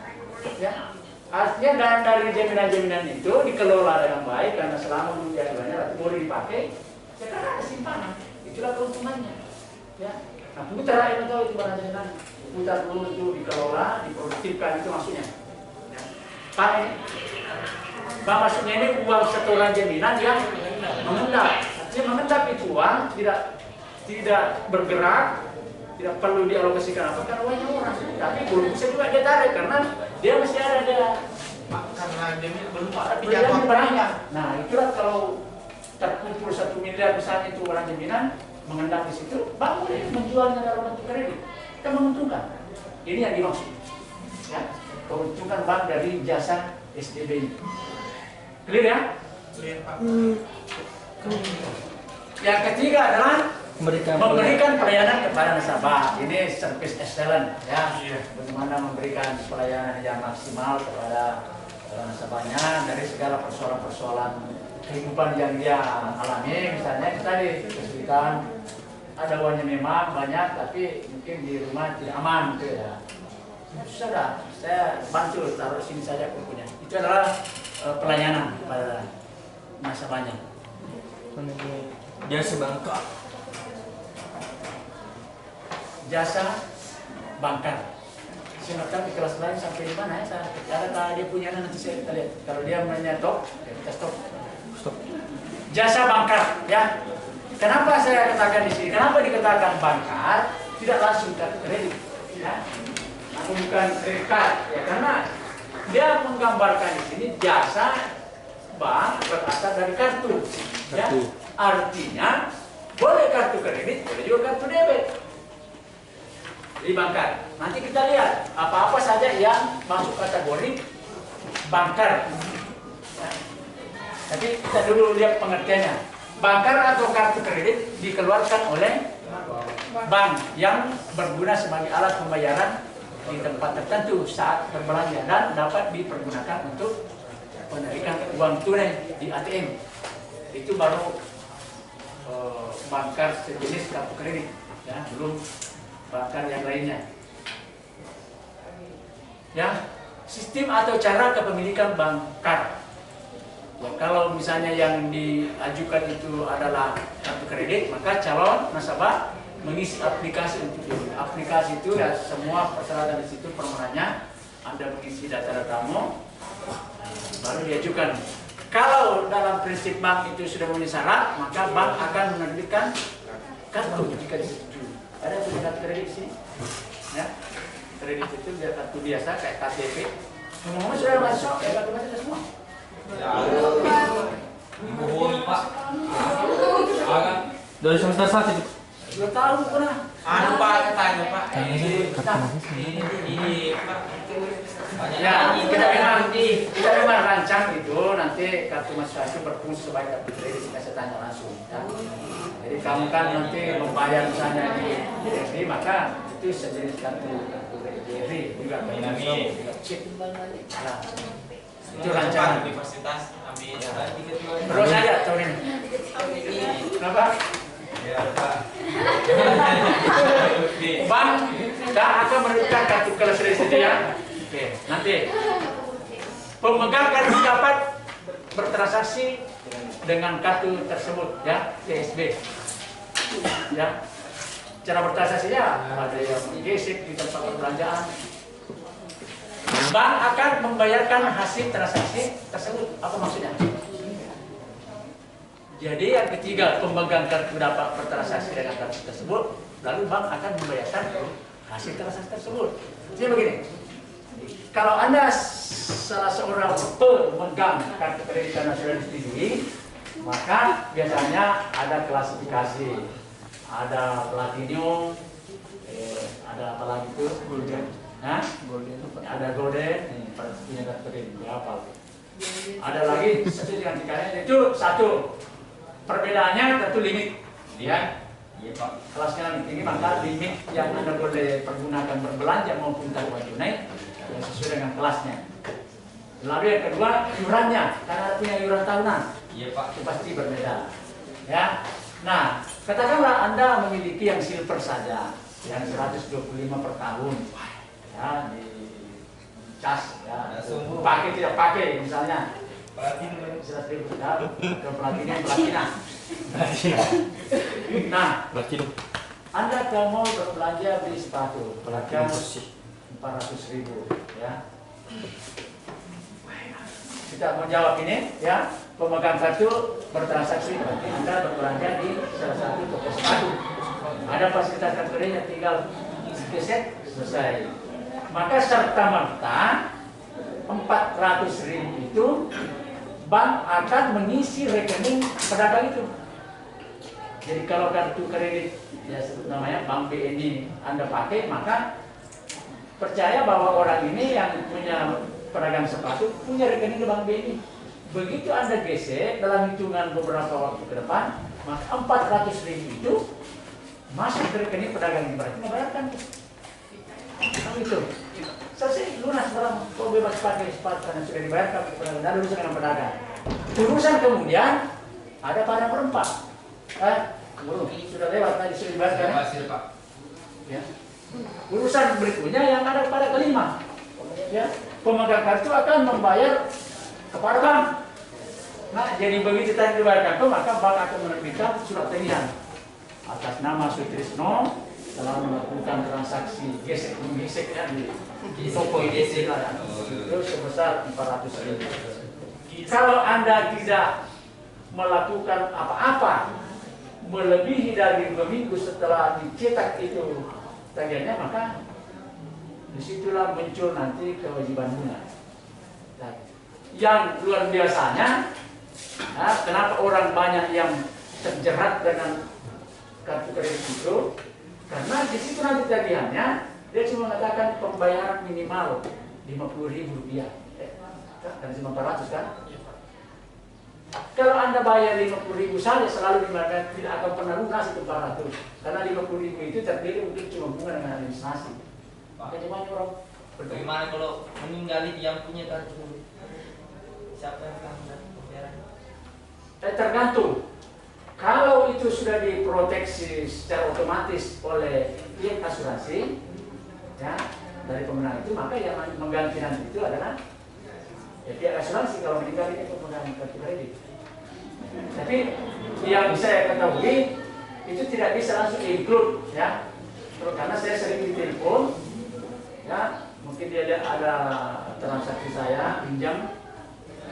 Ya. Artinya dan dari jaminan-jaminan itu dikelola dengan baik karena selama dunia boleh dipakai, sekarang ada simpanan. Itulah keuntungannya. Ya. Nah, putar aja tahu itu barang jaminan. Putar dulu itu dikelola, diproduktifkan itu maksudnya. Ya. Pak, Pak maksudnya ini uang setoran jaminan yang mengendap. Artinya mengendap itu uang tidak bergerak, tidak perlu dialokasikan apa karena uangnya murah. Tapi belum bisa juga dia tarik karena dia masih ada karena jaminan belum ada pinjaman pinjaman barangnya. Nah itulah kalau terkumpul 1 miliar misalnya itu orang jaminan mengendap di situ, bank boleh menjualnya dalam bentuk kredit. Kita menguntungkan. Ini yang dimaksud. Ya, keuntungan bank dari jasa SDB ini. Clear ya? Clear, Pak. Yang ketiga adalah memberikan pelayanan kepada nasabah. Ini service excellent ya. Bagaimana memberikan pelayanan yang maksimal kepada nasabahnya dari segala persoalan-persoalan kehidupan yang dia alami. Misalnya tadi kesulitan, ada uangnya memang banyak tapi mungkin di rumah tidak aman gitu ya. Sudah, saya bantu taruh sini saja bukunya. Itu adalah pelayanan pada nasabahnya. Jasa bangka. Jasa bangkar. Saya nggak tahu di kelas lain sampai di mana ya. Ada dia punya nanti saya kita lihat. Kalau dia menyetop, ya kita stop. Jasa bangkar, ya. Kenapa saya katakan di sini? Kenapa dikatakan bangkar? Tidak langsung kartu kredit, ya. Bukan kredit card, ya. Karena dia menggambarkan di sini jasa bank berasal dari kartu, ya. Artinya boleh kartu kredit, boleh juga kartu debit. Jadi bangkar. Nanti kita lihat apa-apa saja yang masuk kategori bangkar. Ya. Tapi kita dulu lihat pengertiannya. Bangkar atau kartu kredit dikeluarkan oleh bank yang berguna sebagai alat pembayaran di tempat tertentu saat berbelanja dan dapat dipergunakan untuk penarikan uang tunai di ATM. Itu baru bangkar sejenis kartu kredit, ya, belum bangkar yang lainnya. Ya, sistem atau cara kepemilikan bangkar. Ya, kalau misalnya yang diajukan itu adalah kartu kredit, maka calon nasabah mengisi aplikasi untuk itu. Aplikasi itu ya semua persyaratan di situ permohonannya, Anda mengisi data-datamu, baru diajukan. Kalau dalam prinsip bank itu sudah memenuhi syarat, maka bank akan menerbitkan kartu jika disetujui. Ada tuh kartu kredit sini, ya. Kredit itu dia kartu biasa kayak KTP. Ngomong-ngomong sudah masuk, ya kartu masuk semua. Bohong, Pak. Dari semester 1 2 tahun pernah. Anu Pak katanya Pak. ini Pak. Ya, kita memang rancang itu nanti kartu mahasiswa itu berfungsi sebagai kartu kredit. Kita tanya langsung. Ya. Jadi kamu kan nanti membayar misalnya di DRI, maka itu sejenis kartu DRI juga chip. Nah, itu rancangan Universitas amin. terus aja tahun ini. Kenapa? Ya Pak. Bank tidak akan menerbitkan kartu kelas resident ya. Oke, nanti pemegang kartu dapat bertransaksi dengan kartu tersebut ya, CSB. Ya, cara bertransaksinya ada yang gesek di tempat perbelanjaan. Bank akan membayarkan hasil transaksi tersebut. Apa maksudnya? Jadi yang ketiga, pemegang kartu dapat bertransaksi dengan kartu tersebut, lalu bank akan membayarkan hasil transaksi tersebut. Jadi begini, kalau Anda salah seorang pemegang kartu kredit karena sudah disetujui, maka biasanya ada klasifikasi, ada platinum, ada apa lagi itu? Golden. Nah, ada golden, punya kartu kredit berapa? Ada lagi sertifikatnya itu satu. Perbedaannya tentu limit, ya. Iya Pak. Kelasnya lebih tinggi, maka limit yang Anda boleh pergunakan berbelanja maupun taruhan tunai ya sesuai dengan kelasnya. Lalu yang kedua, iurannya, karena ada punya iuran tahunan. Iya Pak. Itu pasti berbeda. Ya. Nah, katakanlah Anda memiliki yang silver saja, yang 125 per tahun. Ya, di cas ya. Pakai tidak pakai misalnya. Platinum. 100.000 ya, ke platina. Nah, Platinum. Anda kalau mau berbelanja beli sepatu, Platinum harga bersih. 400.000 ya. Kita mau jawab ini ya, pemegang kartu bertransaksi berarti Anda berbelanja di salah satu toko sepatu. Ada fasilitas kartunya, tinggal geset selesai. Maka serta merta 400.000 itu bank akan mengisi rekening pedagang itu. Jadi kalau kartu kredit ya sebut namanya Bank BNI Anda pakai, maka percaya bahwa orang ini yang punya pedagang sepatu punya rekening di Bank BNI. Begitu Anda gesek dalam hitungan beberapa waktu ke depan, maka 400.000 itu masuk ke rekening pedagang, berarti membayarkan. Itu selesai, lunas barang, kau bebas pakai sepatu karena sudah dibayarkan ke pedagang, dan urusan dengan pedagang. Urusan kemudian ada pada perempat, belum sudah lewat tadi sudah dibayarkan. Pak. Ya. Urusan berikutnya yang ada pada kelima, ya, pemegang kartu akan membayar kepada bank. Nah, jadi begitu tadi dibayar kartu, maka bank akan menerbitkan surat teguran atas nama Sutrisno telah melakukan transaksi gesek ya di toko gesek itu sebesar 400.000. Kalau Anda tidak melakukan apa-apa melebihi dari 2 minggu setelah dicetak itu tagihannya, maka disitulah muncul nanti kewajiban bunga. Nah, yang luar biasanya, kenapa orang banyak yang terjerat dengan kartu kredit itu? Karena di situ nanti tagihannya dia cuma mengatakan pembayaran minimal Rp50.000, kan 500 kan? Kalau Anda bayar 50.000 saja selalu dimana tidak akan pernah lunas itu 400, karena 50.000 itu terdiri mungkin cuma bunga dengan administrasi. Bagaimana orang? Bagaimana kalau meninggali yang punya kartu? Siapa yang akan membayar? Tergantung. Kalau itu sudah diproteksi secara otomatis oleh pihak asuransi, ya, dari pemenang itu, maka yang mengganti nanti itu adalah ya, pihak asuransi kalau meninggal ini pemegang kartu kredit. Tapi yang saya ketahui itu tidak bisa langsung include, ya, karena saya sering ditelepon, ya, mungkin dia lihat ada transaksi saya pinjam.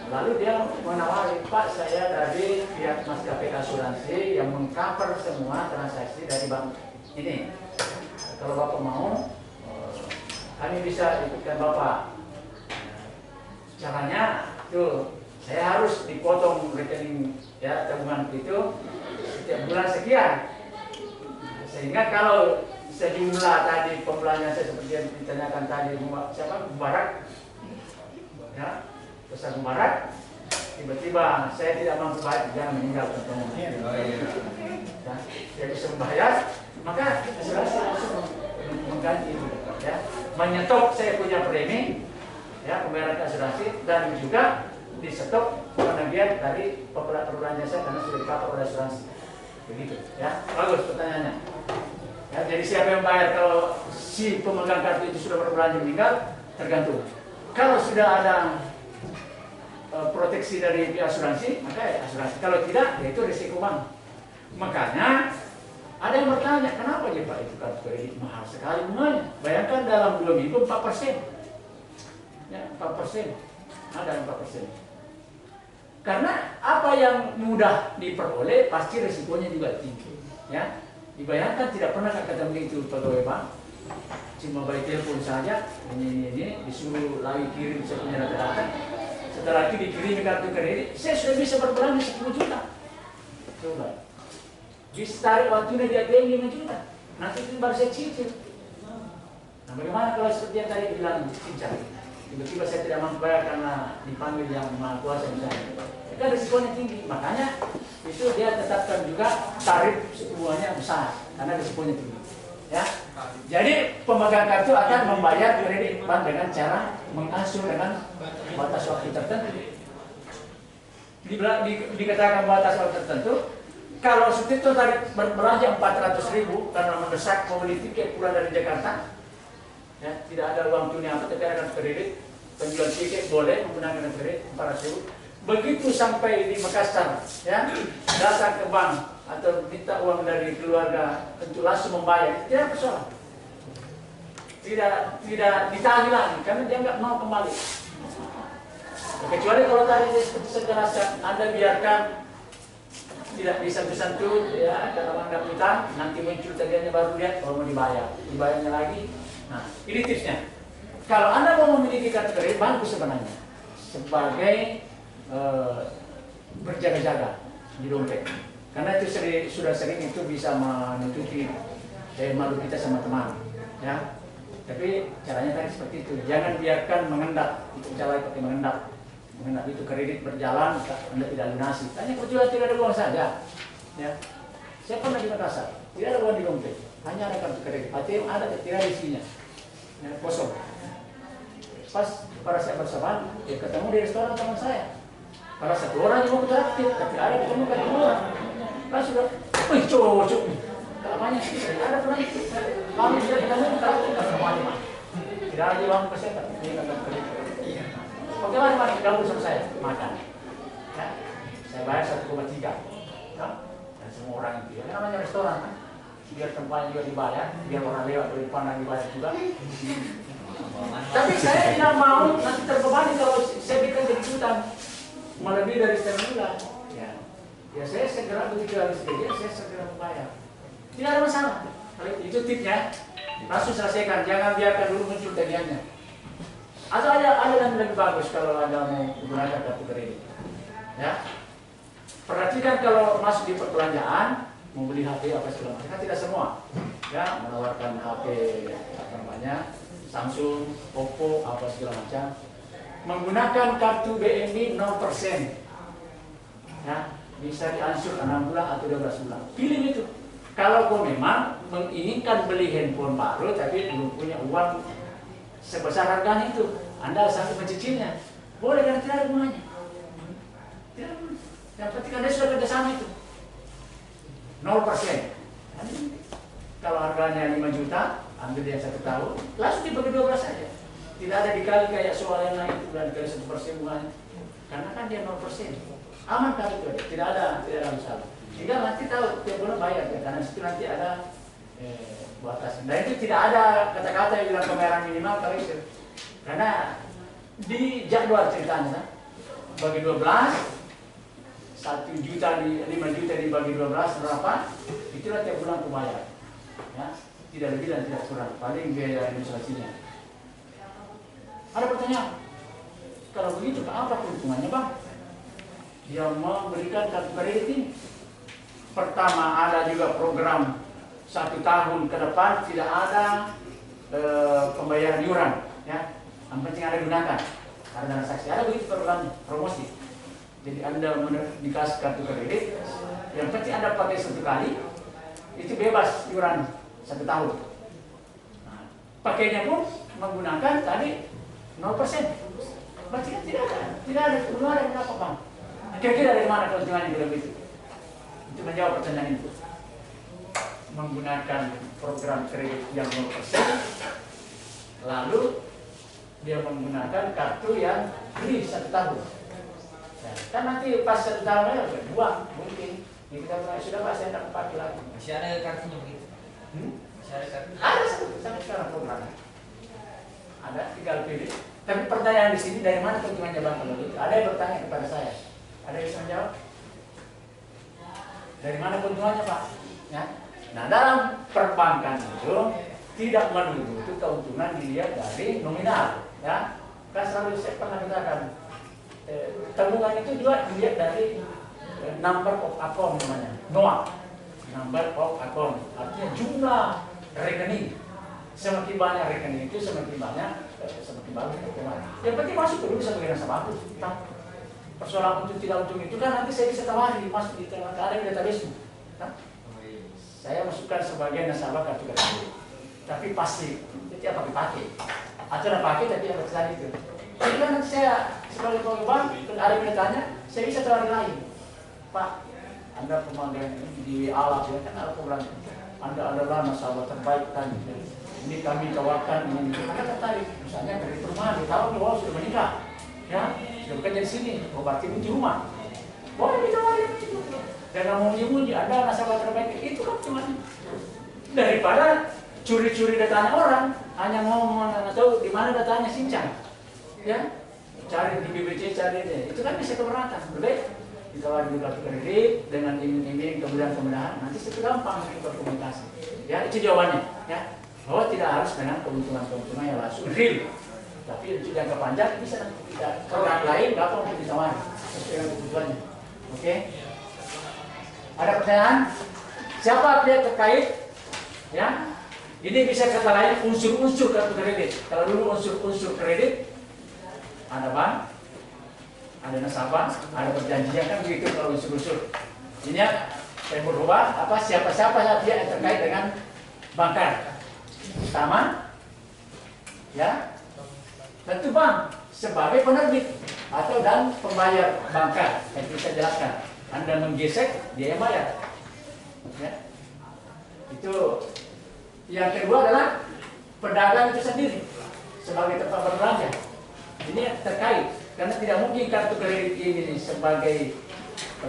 Lalu dia menawari, Pak, saya dari pihak maskapai asuransi yang mengcover semua transaksi dari bank ini. Kalau Bapak mau, kami bisa ikutkan Bapak. Caranya tuh, saya harus dipotong rekening ya tabungan itu setiap bulan sekian. Sehingga kalau sejumlah tadi pembelanjaan saya seperti yang ditanyakan tadi, siapa Mubarak, ya. Besar Mubarak, tiba-tiba saya tidak mampu bayar, jangan meninggal tentunya. Ya, dia bisa membayar, maka asuransi langsung mengganti itu, ya, menyetop saya punya premi, ya, pembayaran asuransi, dan juga disetop penagihan dari perbelanjaan saya karena sudah di-cover oleh asuransi. Begitu, ya, bagus pertanyaannya. Ya, jadi siapa yang bayar kalau si pemegang kartu itu sudah berbelanja meninggal? Tergantung. Kalau sudah ada proteksi dari pihak asuransi, maka ya asuransi. Kalau tidak, ya itu risiko bank. Makanya ada yang bertanya, kenapa ya Pak itu kartu kredit mahal sekali bunganya? Bayangkan dalam 2 minggu 4%. Ya, 4%. Ada 4%. Karena apa yang mudah diperoleh pasti risikonya juga tinggi. Ya, dibayangkan tidak pernah ketemu itu pegawai bank. Cuma by telepon saja, ini disuruh lagi kirim saya punya data-data. Setelah itu dikirim kartu kredit, saya sudah bisa berbelanja 10 juta. Coba. Bisa tarik waktunya di ATM 5 juta. Nanti itu baru saya cicil. Nah, bagaimana kalau seperti yang tadi bilang cincang? Tiba-tiba saya tidak mampu bayar karena dipanggil yang maha kuasa misalnya. Itu kan risikonya tinggi. Makanya itu dia tetapkan juga tarif suku bunganya besar karena risikonya tinggi. Ya, jadi pemegang kartu akan membayar kredit bank dengan cara mengasuh dengan batas waktu tertentu. Dikatakan batas waktu tertentu. Kalau Sutito tadi berbelanja 400.000 karena mendesak membeli tiket pulang dari Jakarta, ya, tidak ada uang tunai apa, tapi ada kredit, penjual tiket boleh menggunakan kredit 400.000. Begitu sampai di Makassar, ya, datang ke bank atau minta uang dari keluarga untuk langsung membayar, tidak persoalan. Tidak ditagih lagi karena dia nggak mau kembali. Kecuali kalau tadi seperti saya jelaskan, Anda biarkan tidak disentuh-sentuh, ya, dalam anggap hutang, nanti muncul tagihannya baru lihat kalau mau dibayarnya lagi. Nah, ini tipsnya. Kalau Anda mau memiliki kartu kredit, bagus sebenarnya sebagai berjaga-jaga di dompet. Karena itu sudah sering itu bisa menutupi malu kita sama teman, ya. Tapi caranya tadi seperti itu. Jangan biarkan mengendap, itu cara pakai mengendap. Mengendap itu kredit berjalan, Anda tidak lunasi. Hanya kebetulan tidak ada uang saja, ya. Saya pernah di Makassar, tidak ada uang di dompet, hanya ada kartu kredit. ATM ada, tidak ada isinya, ya, kosong. Pas pada saya bersama, ya ketemu di restoran teman saya. Pada satu orang yang mau traktir, tapi ada ketemu kan orang. Pas sudah, wih cowok namanya ada pernah itu. Kami sudah ketemu traktir semuanya. Tidak ada uang kesehatan, ini kartu kredit. Bagaimana Pak? Gabung sama saya makan. Ya, saya bayar 1,3. Ya, dan semua orang itu, ya, namanya restoran kan. Biar tempatnya juga dibayar, biar orang lewat dari pandang dibayar juga. Tapi saya tidak mau nanti terbebani kalau saya bikin jadi hutang melebihi dari setengah bulan. Ya saya segera begitu habis kerja, saya segera membayar. Tidak ada masalah. Itu tipnya. Langsung selesaikan, jangan biarkan dulu muncul tagihannya. Atau ada yang lebih bagus kalau Anda mau menggunakan kartu kredit. Ya. Perhatikan kalau masuk di perbelanjaan, mau beli HP apa segala macam, kan tidak semua. Ya, menawarkan HP apa namanya, Samsung, Oppo, apa segala macam. Menggunakan kartu BNI 0%. Ya, bisa diansur 6 bulan atau 12 bulan. Pilih itu. Kalau kau memang menginginkan beli handphone baru tapi belum punya uang sebesar harganya itu, Anda sanggup mencicilnya, boleh dan tidak ada gunanya. Tidak ada gunanya. Yang penting Anda sudah kerjasama itu 0%. Kalau harganya 5 juta, ambil yang 1 tahun, langsung dibagi 12 saja. Tidak ada dikali kayak soal yang lain itu dan dikali 1% bunganya. Karena kan dia 0%. Aman kan itu, tidak ada masalah. Sehingga nanti tahu tiap bulan bayar ya, karena itu nanti ada batas. Dan itu tidak ada kata-kata yang bilang pembayaran minimal kalau itu. Karena di jadwal ceritanya bagi 12, 1 juta di 5 juta dibagi 12 berapa? Itulah tiap bulan pembayar. Ya, tidak lebih dan tidak kurang. Paling biaya administrasinya. Ada pertanyaan? Kalau begitu apa keuntungannya Bang? Dia memberikan kartu kredit ini. Pertama ada juga program 1 tahun ke depan tidak ada pembayaran iuran, ya. Yang penting ada gunakan, ada dana saksi, ada begitu programnya, promosi. Jadi Anda dikasih kartu kredit, yang penting Anda pakai 1 kali, itu bebas iuran 1 tahun. Nah, pakainya pun menggunakan tadi 0%. Berarti kan tidak ada keluaran apa Bang? Kira-kira dari mana keuntungannya bila begitu? Itu menjawab pertanyaan itu. Menggunakan program kredit yang 0%, lalu dia menggunakan kartu yang free 1 tahun. Ya, kan nanti pas 1 tahun ya buang mungkin. Ini kita sudah Pak, saya tidak pakai lagi. Masih ada kartunya begitu? Masih ada kartu? Ada sampai sekarang program. Ada, tinggal pilih. Tapi pertanyaan di sini dari mana keuntungannya Bang kalau gitu? Ada yang bertanya kepada saya. Ada yang bisa menjawab? Dari mana keuntungannya Pak? Ya. Nah dalam perbankan itu tidak melulu itu keuntungan dilihat dari nominal, ya. Kan selalu saya pernah katakan tabungan itu juga dilihat dari number of account namanya, NOA, number of account, artinya jumlah rekening. Semakin banyak rekening itu semakin banyak semakin bagus keuntungan. Yang penting masuk dulu sebagai nasabah. persoalan untung tidak untung itu kan nanti saya bisa tawari masuk di ada database. Nah, saya masukkan sebagai nasabah kartu kredit, tapi pasti itu apa dipakai atau tidak pakai tapi apa tadi itu. Jadi kan nanti saya sebagai pengembang ada yang bertanya, saya bisa tawari lain, Pak. Anda pemanggilan di alat ya kan ada program. Anda adalah nasabah terbaik kan. Ini kami tawarkan ini. Anda tertarik, misalnya dari perumahan, di tahun bahwa sudah menikah, ya sudah bekerja di sini, berarti kunci rumah. Boleh ditawarin itu. Dan mau nyembunyi, Anda nasabah terbaik itu kan cuma daripada curi-curi datanya orang, hanya ngomong atau di mana datanya sincang, ya cari di BBC cari deh, itu kan bisa keberatan, lebih ditawarin kartu kredit dengan iming-iming kemudahan-kemudahan, nanti itu gampang untuk berkomunikasi. Ya itu jawabannya, ya bahwa tidak harus dengan keuntungan-keuntungan yang langsung real, tapi untuk jangka panjang bisa tidak produk lain gampang untuk ditawari sesuai dengan kebutuhannya. Oke? Ada pertanyaan? Siapa pihak terkait? Ya, ini bisa kata lain unsur-unsur kartu kredit. Kalau dulu unsur-unsur kredit ada bank, ada nasabah, ada perjanjian kan begitu kalau unsur-unsur. Ini ya, saya berubah apa siapa-siapa pihak yang terkait dengan bankar. Pertama, ya, tentu bank sebagai penerbit atau dan pembayar bankar. Yang bisa jelaskan. Anda menggesek, dia yang bayar. Ya. Itu. Yang kedua adalah pedagang itu sendiri sebagai tempat berbelanja. Ini terkait karena tidak mungkin kartu kredit ini sebagai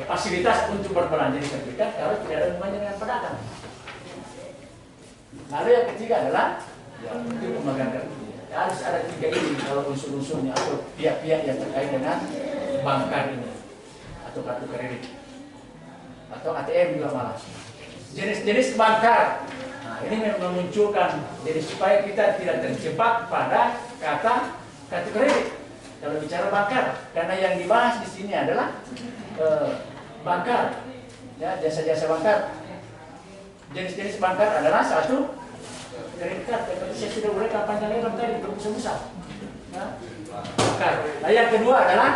fasilitas untuk berbelanja diterbitkan kalau tidak ada hubungannya dengan pedagang. Lalu yang ketiga adalah itu pemegang kartu. Harus ada tiga ini kalau unsur-unsurnya atau pihak-pihak yang terkait dengan bankar ini atau kartu kredit atau ATM juga malah. Jenis-jenis bankar. Nah, ini memunculkan jadi supaya kita tidak terjebak pada kata kartu kredit kalau bicara bankar, karena yang dibahas di sini adalah bankar, ya jasa-jasa bankar. Jenis-jenis bankar adalah satu kredit card, seperti saya sudah uraikan panjang lebar tadi berbesar-besar. Ya, bankar. Nah, yang kedua adalah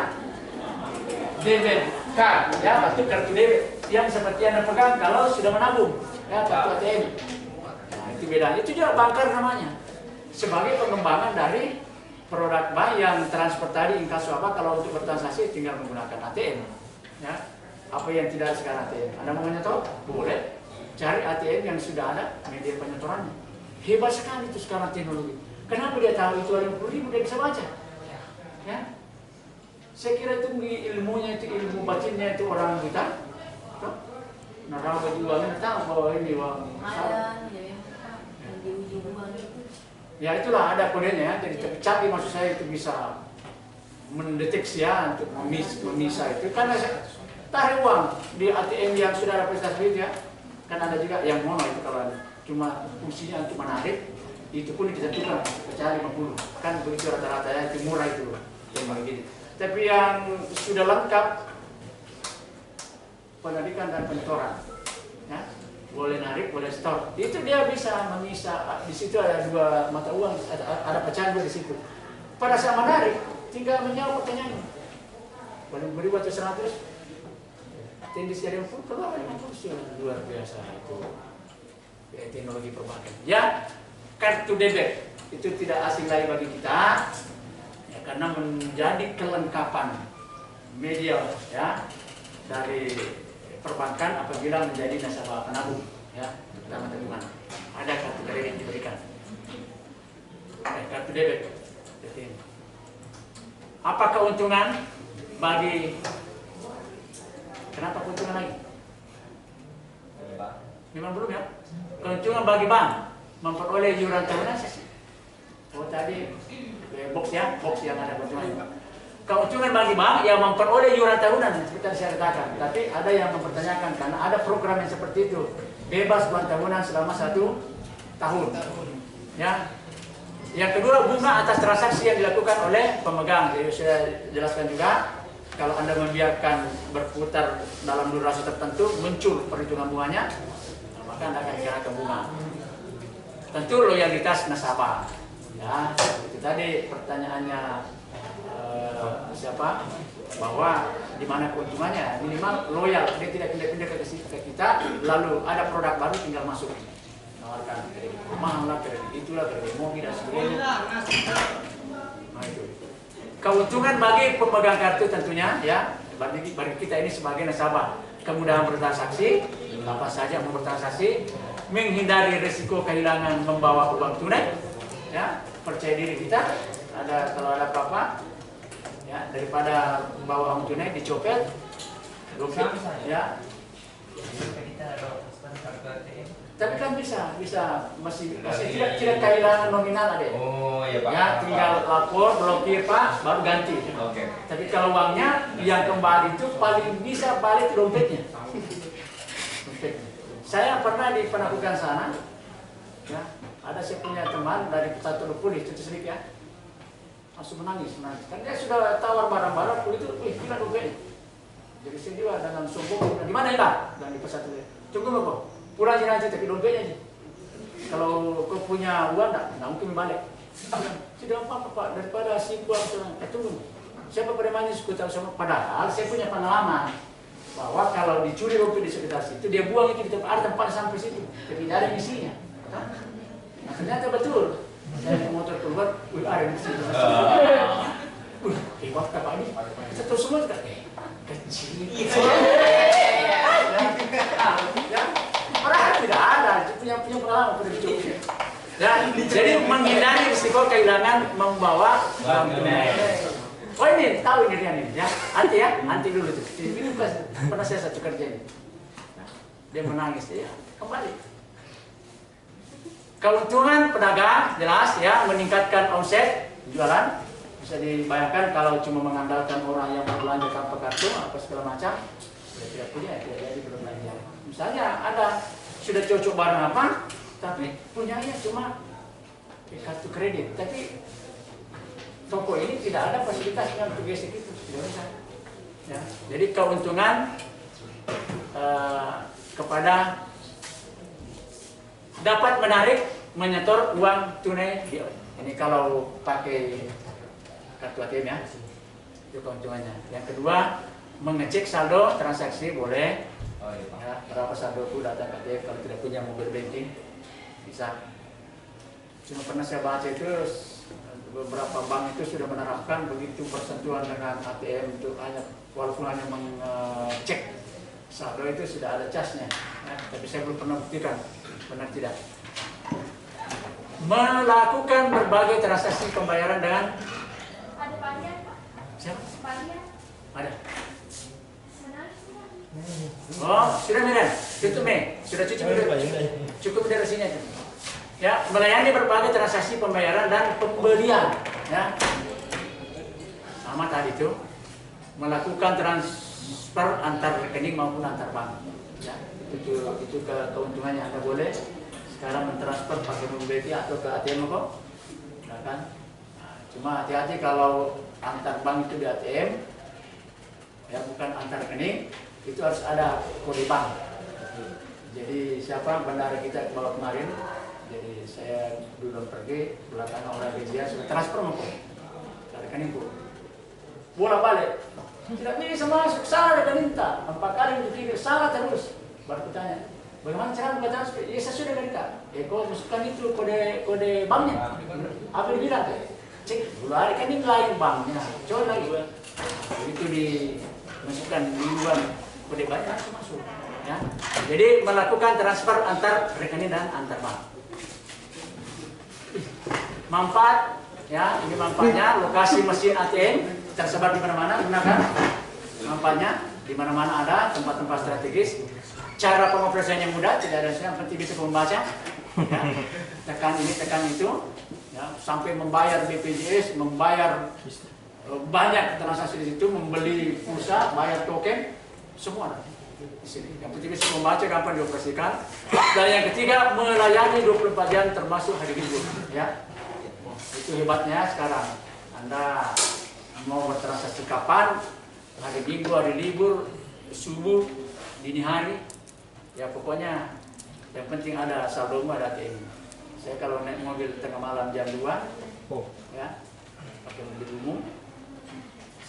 debit card, ya pasti kartu debit yang seperti Anda pegang kalau sudah menabung, ya kartu ATM. Itu beda. Itu juga bankar namanya. Sebagai pengembangan dari produk bank yang transfer tadi inkasu apa kalau untuk bertransaksi tinggal menggunakan ATM. Ya. Apa yang tidak sekarang ATM? Anda mau nyetor? Boleh. Cari ATM yang sudah ada media penyetorannya. Hebat sekali itu sekarang teknologi. Kenapa dia tahu itu 20.000 dia bisa baca? Ya. Saya kira itu ilmunya itu ilmu batinnya itu orang kita. Nah, kalau baju uangnya tahu bahwa ini uang. Ya itulah ada kodenya ya. Jadi canggih maksud saya itu bisa mendeteksi ya untuk memisah itu karena tarik uang di ATM yang sudah ada prestasi ya. Kan ada juga yang mono itu kalau ada. Cuma fungsinya untuk menarik itu pun ditentukan pecah 50 kan begitu rata-rata ya itu murah itu yang begini. Tapi yang sudah lengkap penarikan dan penyetoran ya. Boleh narik, boleh store. Itu dia bisa memisah. Di situ ada dua mata uang, ada pecahan di situ. Pada saat menarik, tinggal menjawab pertanyaannya. Boleh beri waktu 100. Tindis jadi pun keluar 50. Luar biasa itu. Teknologi perbankan. Ya, kartu debit itu tidak asing lagi bagi kita. Ya, karena menjadi kelengkapan media ya dari perbankan apabila menjadi nasabah penabung ya pertama tabungan ada kartu kredit diberikan kartu debit. Apa keuntungan bagi kenapa keuntungan lagi memang belum ya keuntungan bagi bank memperoleh iuran tahunan oh tadi box yang ada keuntungan. Keuntungan bagi bank yang memperoleh iuran tahunan seperti yang saya katakan. Tapi ada yang mempertanyakan karena ada program yang seperti itu bebas uang tahunan selama 1 tahun. Ya. Yang kedua bunga atas transaksi yang dilakukan oleh pemegang. Jadi saya jelaskan juga kalau Anda membiarkan berputar dalam durasi tertentu muncul perhitungan bunganya, maka Anda akan dikenakan bunga. Tentu loyalitas nasabah. Ya, itu tadi pertanyaannya bahwa di mana keuntungannya minimal loyal, dia tidak pindah-pindah ke kita, lalu ada produk baru tinggal masuk nawarkan kredit rumah lah, kredit itulah, kredit mobil dan sebagainya. Nah itu keuntungan bagi pemegang kartu tentunya ya, bagi kita ini sebagai nasabah, kemudahan bertransaksi, apa saja mau bertransaksi, menghindari risiko kehilangan membawa uang tunai, ya, percaya diri kita, kalau ada apa-apa, ya, daripada membawa uang tunai dicopet, ya. Tapi kan bisa masih tidak kehilangan nominal ada. Oh iya Pak. Ya, tinggal lapor, blokir Pak, baru ganti. Oke. Tapi kalau uangnya yang kembali itu paling bisa balik dompetnya. Saya pernah di Penakukan sana, ya, ada saya punya teman dari satu polis itu sedikit ya, langsung menangis. Kan dia sudah tawar barang-barang, polis itu, gila dompetnya. Jadi saya juga dengan sombong, di mana ya Pak? Dan di pesat itu, tunggu Pak, pulang aja tapi dompetnya aja. Kalau kau punya uang, nggak mungkin balik. Tidak apa-apa Pak, daripada si buang tunggu. Siapa pada mana suku tahu sama? Padahal saya punya pengalaman bahwa kalau dicuri dompet di sekitar situ, dia buang itu di tempat sampai situ, tapi tidak ada isinya. Nah, ternyata betul. Saya ke motor keluar, ada di situ. Hebat Pak ini. Satu semua juga kecil. Ya, padahal tidak ada, punya pengalaman pada dicoba. Ya, jadi menghindari risiko kehilangan membawa uang tunai. Oh ini tahu ini dia nih, ya. Anti dulu tuh. Ini pernah saya satu kerja ini. Dia menangis ya, kembali. Keuntungan pedagang jelas ya, meningkatkan omset jualan. Bisa dibayangkan kalau cuma mengandalkan orang yang berbelanja tanpa kartu apa segala macam, tidak punya, tidak jadi berbelanja. Misalnya ada sudah cocok barang apa, tapi punyanya cuma kartu kredit, tapi toko ini tidak ada fasilitas yang untuk gesek itu, tidak bisa. Ya. Jadi keuntungan kepada dapat menarik menyetor uang tunai. Ini kalau pakai kartu ATM ya, itu keuntungannya. Yang kedua, mengecek saldo transaksi boleh. Oh iya Pak. Ya, berapa saldo itu datang ke ATM, kalau tidak punya mobile banking bisa. Cuma pernah saya baca itu beberapa bank itu sudah menerapkan begitu persentuhan dengan ATM itu hanya walaupun hanya mengecek saldo itu sudah ada casnya. Ya, tapi saya belum pernah buktikan benar tidak. Melakukan berbagai transaksi pembayaran dengan siapa? Ada. Oh, sudah Miran. Tutup sudah cukup dari sini aja. Ya, melayani berbagai transaksi pembayaran dan pembelian. Ya, sama tadi itu melakukan transfer antar rekening maupun antar bank. Ya, itu keuntungannya. Anda boleh sekarang mentransfer pakai mobile atau ke ATM kok, nah, kan? Nah, cuma hati-hati kalau antar bank itu di ATM, ya bukan antar rekening, itu harus ada kode bank. Jadi siapa bandara kita ke bawah kemarin, jadi saya dulu pergi belakang orang dia sudah transfer mau ke rekeningku, bola balik, tidak bisa masuk, salah rekening tak, 4 kali berpikir salah terus, baru bertanya, bagaimana cara membuat transfer? Ya saya sudah minta, kau masukkan itu kode banknya, apa dia bilang? Cek dulu rekening lain banknya, coba lagi, begitu dimasukkan di luar kode bank langsung masuk. Ya. Jadi melakukan transfer antar rekening dan antar bank. Manfaat, ya ini manfaatnya, lokasi mesin ATM tersebar di mana-mana, gunakan manfaatnya di mana-mana ada tempat-tempat strategis. Cara pengoperasiannya mudah, tidak ada yang penting bisa membaca. Ya. Tekan ini, tekan itu, ya, sampai membayar BPJS, membayar banyak transaksi di situ, membeli pulsa, bayar token, semua ada di sini. Yang penting bisa membaca, kapan dioperasikan. Dan yang ketiga, melayani 24 jam termasuk hari libur. Ya, itu hebatnya sekarang. Anda mau bertransaksi kapan, hari Minggu, hari libur, subuh, dini hari, ya pokoknya yang penting ada saldo, ada ATM. Saya kalau naik mobil tengah malam jam 2, ya pakai mobil umum,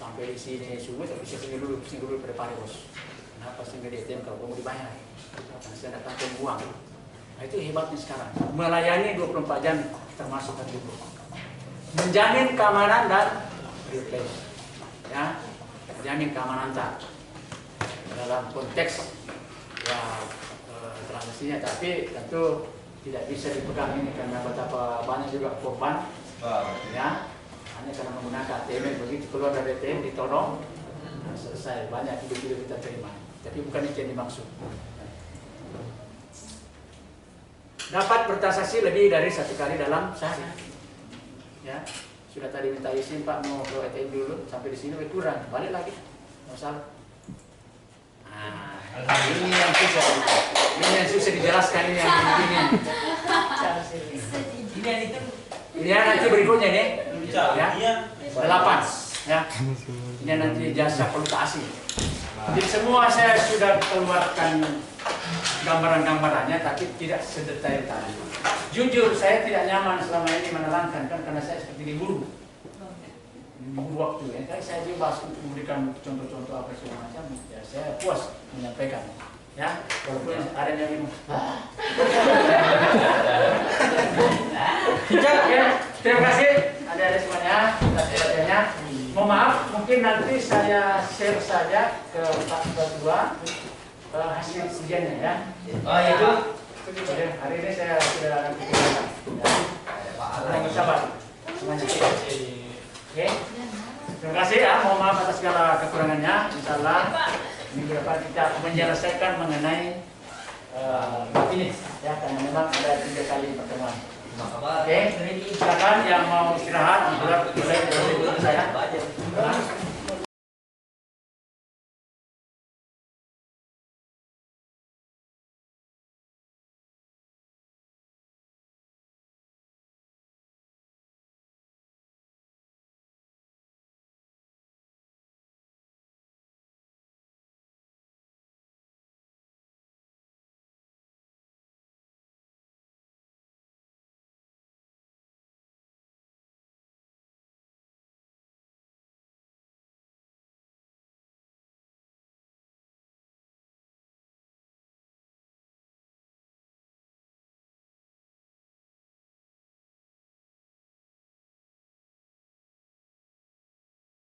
sampai di sini semua tapi pusing dulu pada bos. Kenapa sih nggak di ATM kalau kamu dibayar? Karena saya datang ke uang. Nah, itu hebatnya sekarang. Melayani 24 jam termasuk hari libur. Menjamin keamanan dan replace. Ya, menjamin keamanan tak dalam konteks ya transaksinya, tapi tentu tidak bisa dipegang ini karena betapa banyak juga korban. Ya, hanya karena menggunakan ATM begitu keluar dari ATM ditodong, nah, selesai banyak hidup kita terima. Tapi bukan itu yang dimaksud. Dapat bertransaksi lebih dari 1 kali dalam sehari. Ya, sudah tadi minta izin Pak mau ke ATM dulu sampai di sini kurang, balik lagi, nggak salah. Nah, ini yang susah dijelaskan ini yang begini. Ini yang nanti berikutnya nih, ya, 8, ya. Ini nanti jasa pelutasi. Jadi semua saya sudah keluarkan gambaran-gambarannya, tapi tidak sedetail tadi. Jujur saya tidak nyaman selama ini menerangkan kan karena saya seperti diburu waktu ya. Tapi saya bebas untuk memberikan contoh-contoh apa segala macam. Ya, saya puas menyampaikan. Ya, walaupun ada yang bingung. Ya, terima kasih adik-adik semuanya atas perhatiannya. Mohon maaf, mungkin nanti saya share saja ke Pak Ketua hasil ujiannya ya. Oh iya Pak. Oke, hari ini saya sudah akan pikirkan. Ya, bersabar semuanya. Oke, terima kasih ya. Mohon maaf atas segala kekurangannya. Insyaallah minggu depan kita menyelesaikan mengenai ini ya, karena memang ada 3 kali pertemuan. Oke, silakan yang mau istirahat, mulai dari saya.